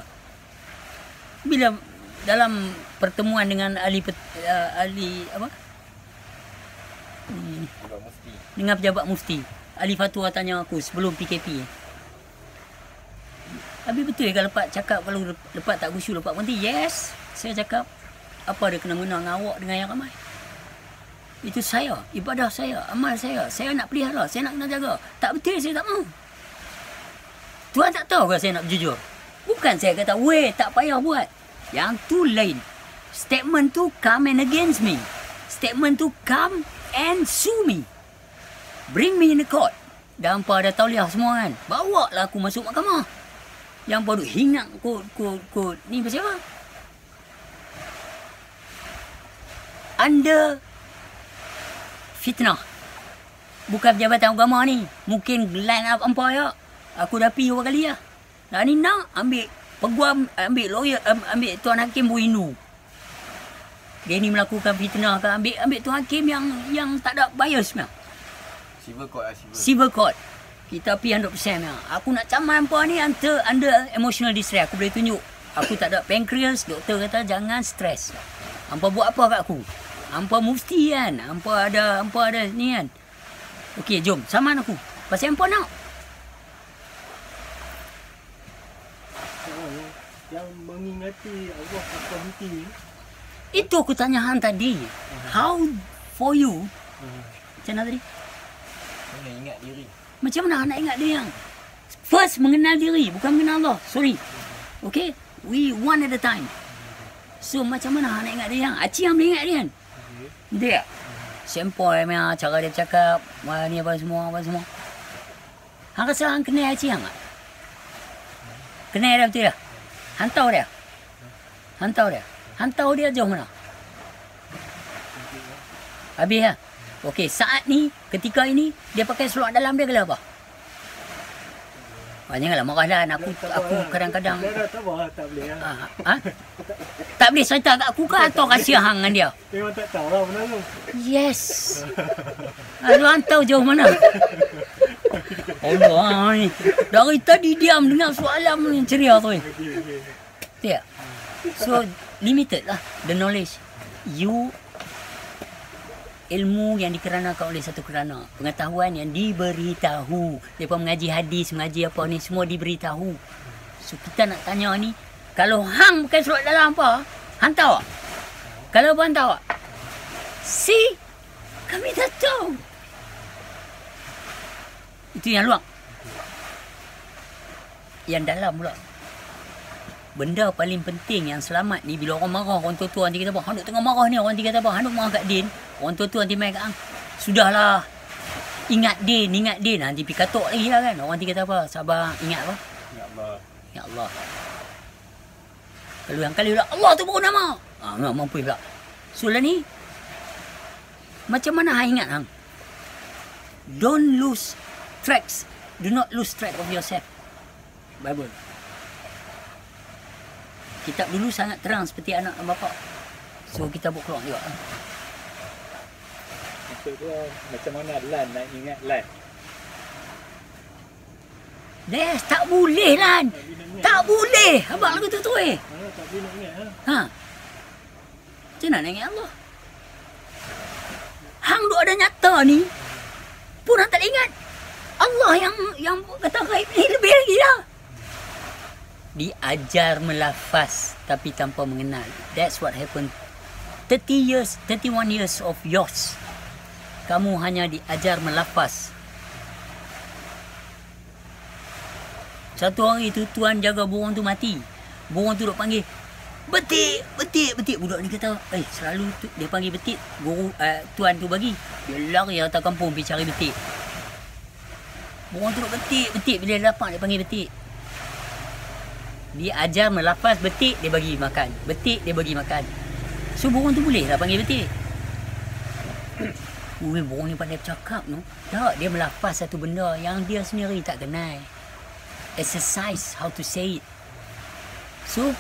Bila dalam pertemuan dengan ahli apa? Dengan pejabat mufti. Ahli fatwa tanya aku sebelum PKP. Habis betul ke lepas cakap kalau lepas tak khusyuk lepas berhenti? Yes. Saya cakap apa ada kena-mena dengan awak dengan yang ramai? Itu saya, ibadah saya, amal saya. Saya nak pelihara, saya nak kena jaga. Tak betul saya tak mahu. Tuhan tak tahu ke saya nak jujur? Bukan saya kata, weh tak payah buat. Yang tu lain. Statement tu come and against me. Statement tu come and sue me. Bring me in the court. Dan hampa ada tauliah semua kan. Bawa lah aku masuk mahkamah. Yang baru hingat kod. Ni pasal apa? Under fitnah. Bukan Jabatan Agama ni. Mungkin line up hampa ya. Aku dah pergi beberapa kali lah. Nah ni nak ambil peguam, ambil lawyer, ambil Tuan Hakim Buinu. Dia ni melakukan fitnah kan. Ambil Tuan Hakim yang tak ada bias memang. Civil court lah, Civil court. Kita pergi 100% memang. Aku nak caman hampa ni under emotional distress. Aku boleh tunjuk. Aku tak ada pancreas. Doktor kata jangan stres. Hampa buat apa kat aku? Hampa mufti kan. Hampa ada ni kan. Okey, jom. Saman aku. Pasal hampa nak. Yang mengingati Allah akan henti. Itu aku tanya hang tadi. How for you? Macam mana tadi? Mana ingat diri. Macam mana hang nak ingat dia yang? First mengenal diri. Bukan mengenal Allah. Sorry. Okay? We one at a time. So macam mana hang nak ingat dia yang? Acik hang boleh ingat dia kan? Dia. Sempoi memang cara dia bercakap. Ni apa semua. Hang rasa hang kenal acik hang tak? Kenal dia betul tak? Hantau dia. Hantau dia jauh mana? Habis lah. Okey, saat ni, ketika ini, dia pakai seluar dalam dia ke apa? Janganlah marah dah. Aku kadang-kadang... Tak boleh lah. Tak boleh cerita kat aku ke atau rahsia hang dengan dia? Memang tak tahu lah benda tu. Yes. Lu hantau jauh mana? Allah ni. Dari tadi diam dengar soalan ni ceria tu. Tak? So, limited lah the knowledge. Ilmu yang dikeranakan oleh satu kerana. Pengetahuan yang diberitahu. Mereka mengaji hadis, mengaji apa ni, semua diberitahu. So, kita nak tanya ni, kalau hang bukan surat dalam apa, hantar awak. Kalau apa hantar awak? See? Kami tak tahu. Itu yang luar. Yang dalam pula. Benda paling penting yang selamat ni bila orang marah, orang tua-tua nanti kata apa? Hang duk tengah marah ni, orang nanti kata apa? Hang duk marah kat Din. Orang tua-tua nanti main kat hang. Sudahlah. Ingat Din. Nanti pergi katuk lagi lah kan. Orang nanti kata apa? Sabar. Ingat apa? Ya Allah. Kalau yang kali pula, Allah tu baru nama. Mampu pula. So lah ni, macam mana hang ingat hang? Don't lose tracks. Do not lose track of yourself. Bible. Kitab dulu sangat terang seperti anak dan bapa. So kita buat keluar juga. Maksud dia macam mana Lan nak ingat Lan? Des, tak boleh Lan. Tak boleh. Abang lagu tu eh. Tak boleh nak ingat lah. Ha. Macam mana nak ingat Allah? Hang duk ada nyata ni pun hang tak ingat. Allah yang kata gaib ni lebih lagi dah. Diajar melafaz tapi tanpa mengenal. That's what happened. 31 years of yours. Kamu hanya diajar melafaz. Satu hari tu Tuan jaga burung tu mati. Burung tu duk panggil, betik. Budak ni kata, selalu tu, dia panggil betik. Guru Tuan tu bagi. Dia lari atas kampung pergi cari betik. Burung tu duk betik. Bila dia dapat dia panggil betik. Dia ajar melafaz betik, dia bagi makan. Betik, dia bagi makan. So burung tu boleh lah panggil betik. Burung ni pandai bercakap no. Tak, dia melafaz satu benda yang dia sendiri tak kenal. Exercise how to say it. So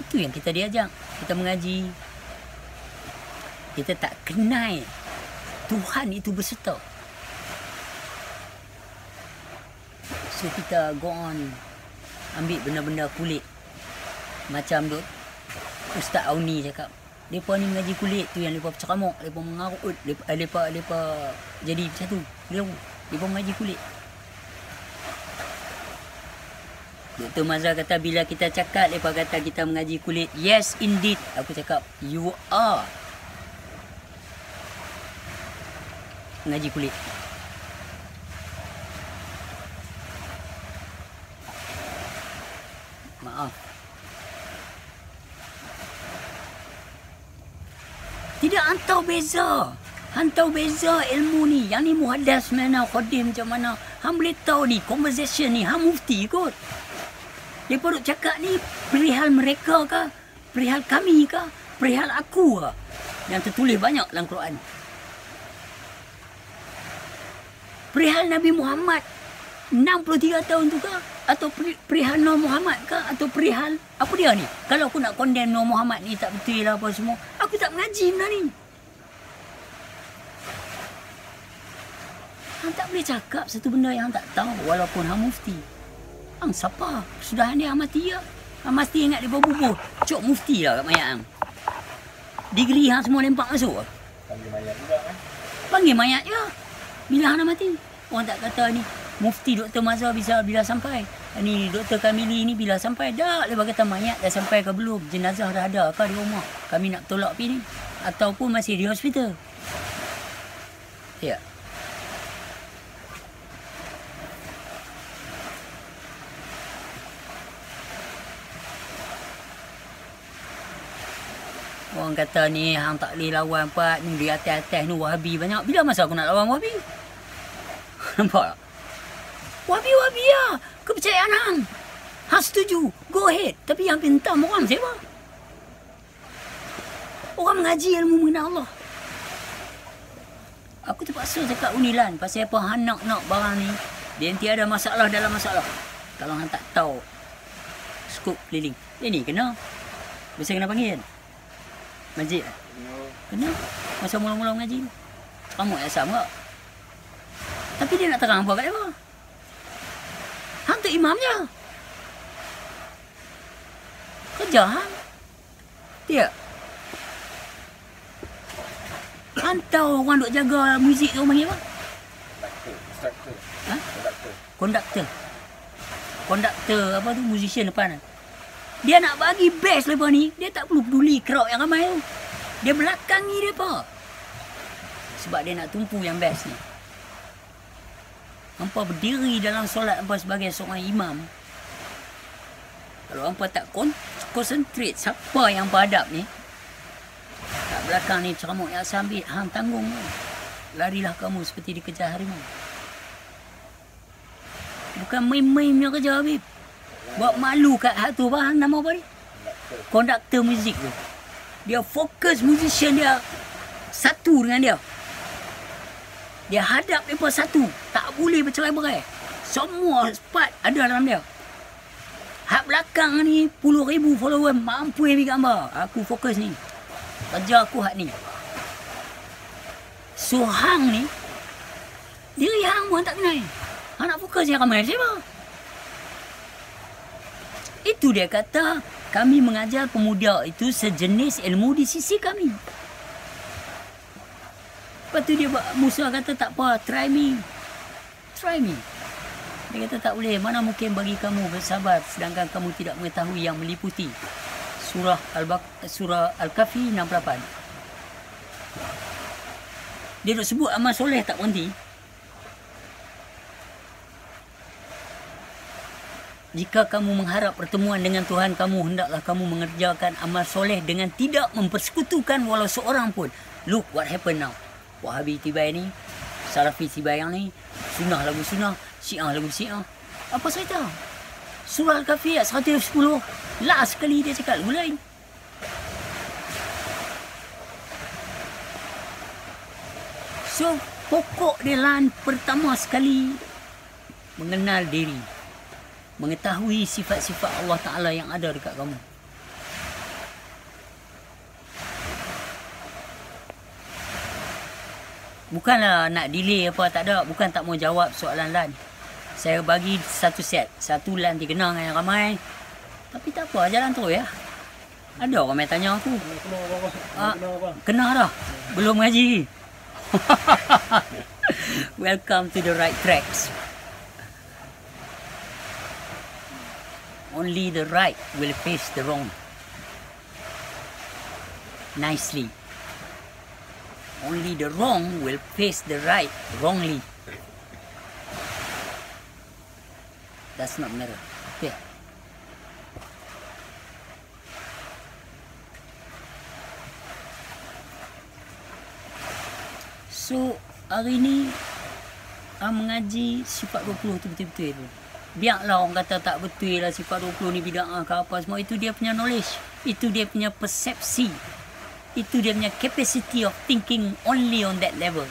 itu yang kita diajak. Kita mengaji. Kita tak kenal Tuhan itu berserta. So kita go on ambil benda-benda kulit. Macam duk Ustaz Auni cakap, mereka ni mengaji kulit tu yang mereka berceramuk, mereka mengarut, mereka jadi satu. Mereka mengaji kulit. Dr. Mazhar kata bila kita cakap, mereka kata kita mengaji kulit. Yes indeed. Aku cakap you are mengaji kulit. Maaf. Tidak hantau beza. Hantau beza ilmu ni. Yang ni muhaddas mana, khadim macam mana. Hang boleh tahu ni, conversation ni, hang mufti kot. Mereka duk cakap ni perihal mereka ke? Perihal kami ke? Perihal aku ke? Yang tertulis banyak dalam Quran. Perihal Nabi Muhammad 63 tahun tu ke? Atau perihal Nur Muhammad ke? Atau perihal apa dia ni? Kalau aku nak condemn Nur Muhammad ni tak betul lah apa semua, aku tak mengaji benda ni. Hang tak boleh cakap satu benda yang hang tak tahu walaupun hang mufti. Hang siapa? Sudah ni hang mati ya. Hang mesti ingat dia berbubuh. Cok mufti lah kat mayat hang. Degree hang semua lempak masuk. Panggil mayat juga kan? Panggil mayat je. Bila hang nak mati? Orang tak kata ni mufti Dr. Mazhar bisa bila sampai. Ni Dr. Kamili ni bila sampai. Dah, lepas kata mayat dah sampai ke belum? Jenazah dah ada ke di rumah? Kami nak tolak pergi ni. Ataupun masih di hospital. Ya. Orang kata ni hang tak boleh lawan Pak ni di atas-atas ni Wahabi banyak. Bila masa aku nak lawan Wahabi? Nampak tak? Wahabi lah. Kepercayaan hang. Hang setuju. Go ahead. Tapi yang pintam orang siapa? Orang mengaji ilmu mengenal Allah. Aku terpaksa cakap unilan. Pasal apa hang nak barang ni. Dia nanti ada masalah dalam masalah. Kalau hang tak tahu skop keliling. Ni kena. Biasa kena panggil kan? Masjid lah. Kena. Masa mula-mula mengaji. Kamu asam tak? Tapi dia nak terang apa kat dia? Hang tu imamnya. Kerja hang. Tidak. Hang tahu orang duk jaga muzik tu panggil apa? Instructor. Ha? Konduktor. Konduktor apa tu? Musician depan. Dia nak bagi best lepas ni, dia tak perlu peduli crowd yang ramai tu. Dia belakangi mereka. Sebab dia nak tumpu yang best ni. Hampa berdiri dalam solat hampa sebagai seorang imam. Kalau hampa tak concentrate siapa yang hampa hadap ni, kat belakang ni ceramuk yang sambil, hang tanggung tu. Larilah kamu seperti dikejar harimau. Bukan main-main punya kerja, Habib. Buat malu kat hak tu, faham nama apa ni? Konduktor muzik tu. Dia fokus musician dia satu dengan dia. Dia hadap mereka satu. Tak boleh bercerai-berai. Semua part ada dalam dia. Hak belakang ni 10,000 follower mampu ambil gambar. Aku fokus ni. Kerja aku hak ni. So hang ni, diri hang pun tak kenal. Hang nak fokus yang ramai siapa? Itu dia kata, kami mengajar pemuda itu sejenis ilmu di sisi kami. Lepas tu dia Musa kata tak apa, try me. Try me. Dia kata tak boleh, mana mungkin bagi kamu bersabar sedangkan kamu tidak mengetahui yang meliputi. Surah Al-Kahfi 68. Dia nak sebut amal soleh tak berhenti. Jika kamu mengharap pertemuan dengan Tuhan kamu, hendaklah kamu mengerjakan amal soleh dengan tidak mempersekutukan walau seorang pun. Look what happened now. Wahabi tiba ni, Salafi si bayang ni, sunnah lagu sunnah, syiah lagu syiah. Apa saya tahu? Surah Al-Kahfi ayat 110. Last sekali dia cakap lagu lain. So, pokok dia lan pertama sekali mengenal diri. Mengetahui sifat-sifat Allah Ta'ala yang ada dekat kamu. Bukanlah nak delay apa, tak ada. Bukan tak mau jawab soalan lan. Saya bagi satu set. Satu lan dikenal dengan yang ramai. Tapi tak apa, jalan terus ya. Ada orang yang tanya aku. Kena dah. Belum ngaji. Welcome to the right tracks. Only the right will face the wrong. Nicely. Only the wrong will face the right wrongly. Does not matter. Okay. So, hari ni mengaji sifat 20 tu betul-betul pun. Biarlah orang kata tak betul lah sifat 20 ni bid'ah ke apa semua. Itu dia punya knowledge. Itu dia punya persepsi. Itu dia punya capacity of thinking only on that level.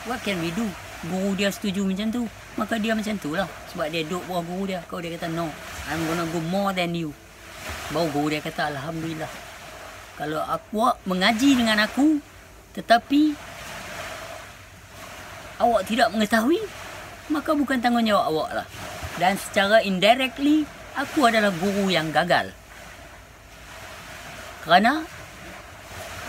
What can we do? Guru dia setuju macam tu, maka dia macam tu lah. Sebab dia duduk bawah guru dia. Kalau dia kata no, I'm gonna go more than you, baru guru dia kata Alhamdulillah. Kalau awak mengaji dengan aku tetapi awak tidak mengetahui, maka bukan tanggungjawab awak lah. Dan secara indirectly, aku adalah guru yang gagal. Kerana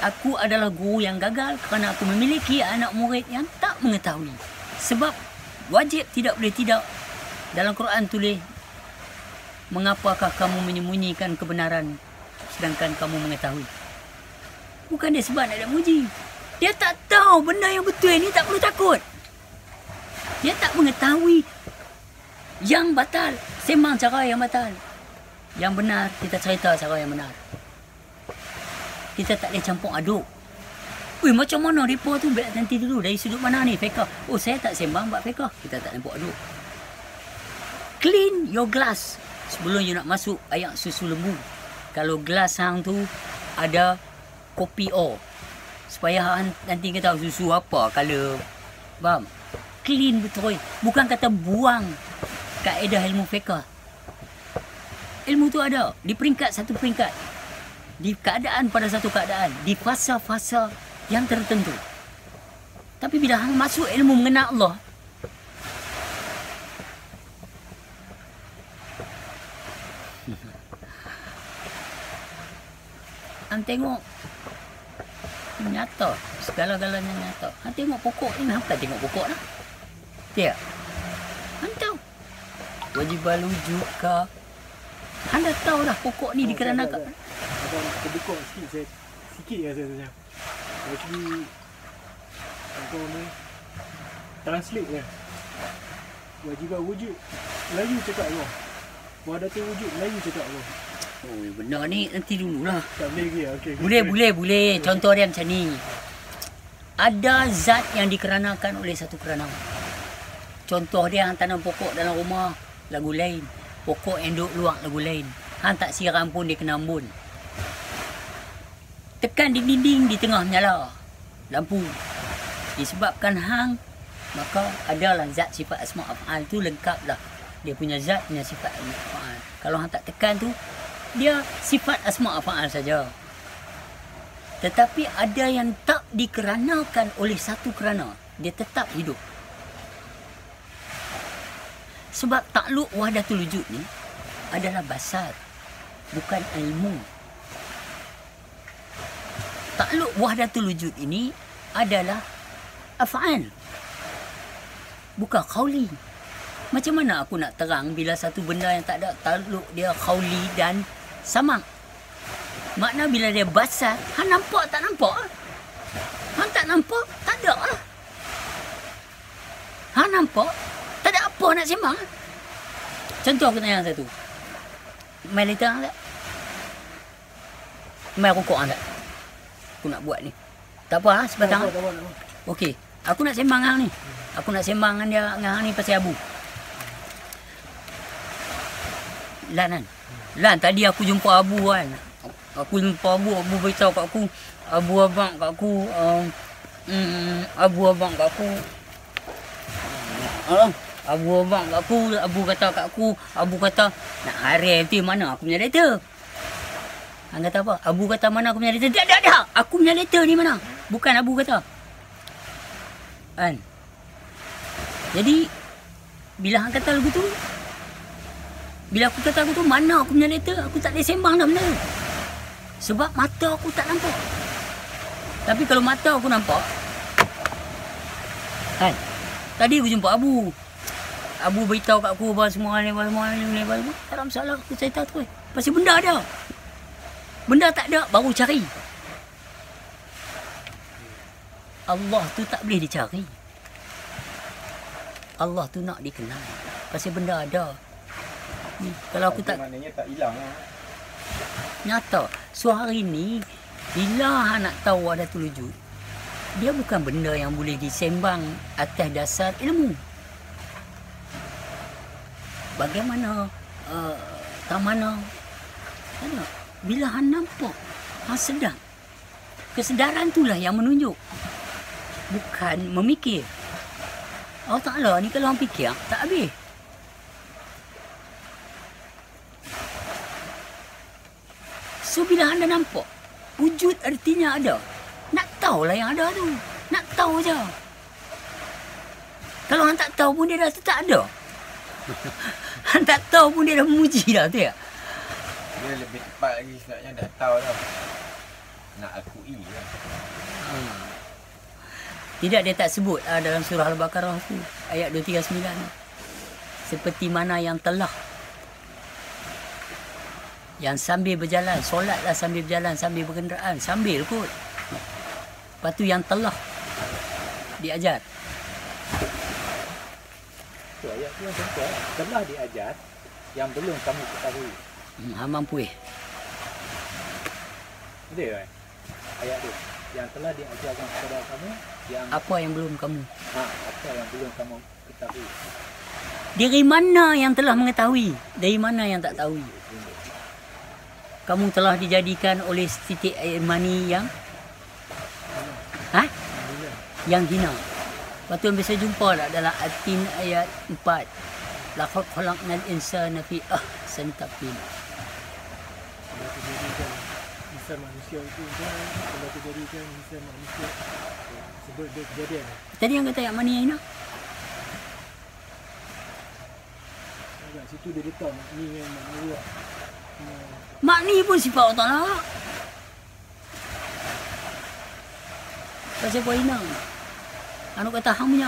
aku adalah guru yang gagal kerana aku memiliki anak murid yang tak mengetahui. Sebab wajib tidak boleh tidak. Dalam Quran tulis, mengapakah kamu menyembunyikan kebenaran sedangkan kamu mengetahui? Bukan dia sebab nak muji. Dia tak tahu benda yang betul ni, tak perlu takut. Dia tak mengetahui yang batal, sembang cara yang batal. Yang benar, kita cerita cara yang benar. Kita tak boleh campur aduk. Ui, macam mana mereka tu? Biar nanti dulu, dari sudut mana ni fiqah? Oh, saya tak sembang buat fiqah. Kita tak campur aduk. Clean your glass sebelum you nak masuk ayat susu lembu. Kalau gelas hang tu ada kopi O, supaya hang nanti kita tahu susu apa color. Faham? Clean betul. Bukan kata buang kaedah ilmu fiqah. Ilmu tu ada di peringkat satu peringkat, di keadaan pada satu keadaan, di fasa-fasa yang tertentu. Tapi bila hang masuk ilmu mengenal Allah, hang tengok nyata, segala-galanya nyata. Hang tengok pokok ni, hang tak tengok pokok dah. Ya. Hang tahu wajibal wujud ke? Hang dah tahu dah pokok ni dikarenakan. Abang terbuka sikit saya tanya. Actually contoh ni translate je. Wajibal wujud Melayu cakap Allah. Wahdatul wujud Melayu cakap Allah. Oh, benda ni nanti dululah. Tak boleh lagi. Okey. Boleh. Contoh dia macam ni. Ada zat yang dikeranakan oleh satu kerana. Contoh dia, hang tanam pokok dalam rumah, lagu lain. Pokok yang duduk luar, lagu lain. Hang tak siram pun dia kena ambun. Tekan di dinding, di tengah menyala lampu. Disebabkan hang, maka adalah zat sifat asma' af'al tu lengkap lah. Dia punya zat punya sifat asma' af'al. Kalau hang tak tekan tu, dia sifat asma' af'al saja. Tetapi ada yang tak dikeranakan oleh satu kerana, dia tetap hidup. Sebab takluk wahdatul wujud ni adalah basar, bukan ilmu. Takluk wahdatul wujud ini adalah af'al, bukan qauli. Macam mana aku nak terang bila satu benda yang tak ada takluk dia qauli dan samak? Makna bila dia basar, hang nampak tak nampak? Hang tak nampak, tak ada lah. Hang nampak, tak ada apa nak sembang. Contoh aku tanya satu. Main liter tak? Main rokok tak? Aku nak buat ni. Tak apa, sebatang. Tak apa. Okey. Aku nak sembang hang ni. Aku nak sembang dengan dia dengan hang ni pasal Abu. Lan kan. Lan tadi aku jumpa Abu kan. Aku jumpa Abu beritahu kat aku, Abu abang kat aku, Abu abang kat aku. Abu abang kat aku, Abu kata kat aku, Abu kata nak hari nanti mana aku punya letter. Hang kata apa? Abu kata mana aku punya letter? Tak. Aku punya letter ni mana? Bukan Abu kata. Kan? Jadi bila hang kata lagu tu, bila aku kata aku tu mana aku punya letter, aku tak boleh sembang dah benda tu. Sebab mata aku tak nampak. Tapi kalau mata aku nampak, kan? Tadi aku jumpa Abu. Abu beritahu kat aku apa semua ni. Tak ada masalah, aku cerita tu. Pasal benda ada. Benda tak ada, baru cari. Allah tu tak boleh dicari. Allah tu nak dikenal. Pasal benda ada. Ni, kalau aku tak... Maknanya tak hilang lah. Nyata. So hari ni, bila hang nak tahu ada tu wujud, dia bukan benda yang boleh disembang atas dasar ilmu. Bagaimana tak mana? Bila hang nampak, hang sedang. Kesedaran itulah yang menunjuk. Bukan memikir. Allah Ta'ala ni kalau hang fikir, tak habis. So bila anda nampak, wujud artinya ada. Nak tahulah yang ada tu. Nak tahu je. Kalau hang tak tahu pun dia dah tak ada. Hang tak tahu pun dia dah memuji dah tu ya. Dia lebih tepat lagi sebenarnya dah tahu dah. Nak akui lah. Tidak, dia tak sebut dalam surah Al-Baqarah tu. Ayat 239. Seperti mana yang telah. Yang sambil berjalan, solatlah sambil berjalan, sambil berkenderaan, sambil kot. Lepas tu yang telah diajar. Tu ayat tu yang contoh. Telah diajar yang belum kamu ketahui. Hang mampu Ada kan? Ayat tu. Yang telah diajarkan kepada kamu yang apa yang belum kamu? apa yang belum kamu ketahui. Dari mana yang telah mengetahui? Dari mana yang tak tahu? Kamu telah dijadikan oleh setitik air mani yang yang hina. Lepas tu yang biasa jumpa tak dalam At-Tin ayat 4. Laqad khalaqnal insana fi ahsani taqwim. Kalau dijadikan insan manusia itu kan, kalau dijadikan insan manusia sebut dia kejadian. Tadi yang kata ayat mani yang hina. Kat situ dia letak makni dengan makni luar. Makni pun sifat Allah Ta'ala. Pasal apa hina? Anu kata hang punya.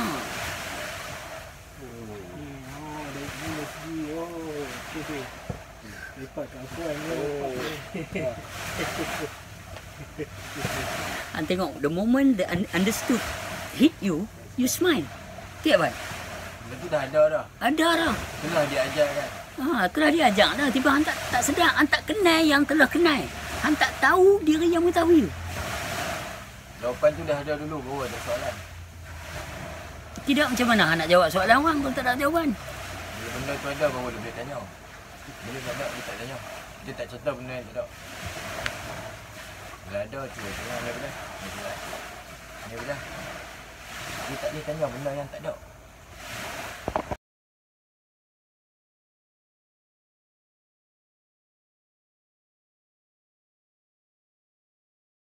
Dari sini segi. Okey. Lepas kat Al-Quran ni. Hang tengok, the moment the understood hit you, you smile. Tiap kan? Benda tu dah ada dah. Ada dah. Telah diajarkan. Telah diajak dah. Tiba hang tak sedar, hang tak kenal yang telah kenal. Hang tak tahu diri yang mengetahui. Jawapan tu dah ada dulu, baru ada soalan. Tidak, macam mana hang nak jawab soalan orang kalau tak ada jawapan? Bila benda tu ada, baru dia boleh tanya. Bila tak ada, dia tak tanya. Dia tak cerita benda yang tak ada. Bila ada, cuba tengok dia belah. Dia belah. Dia tak boleh tanya benda yang tak ada.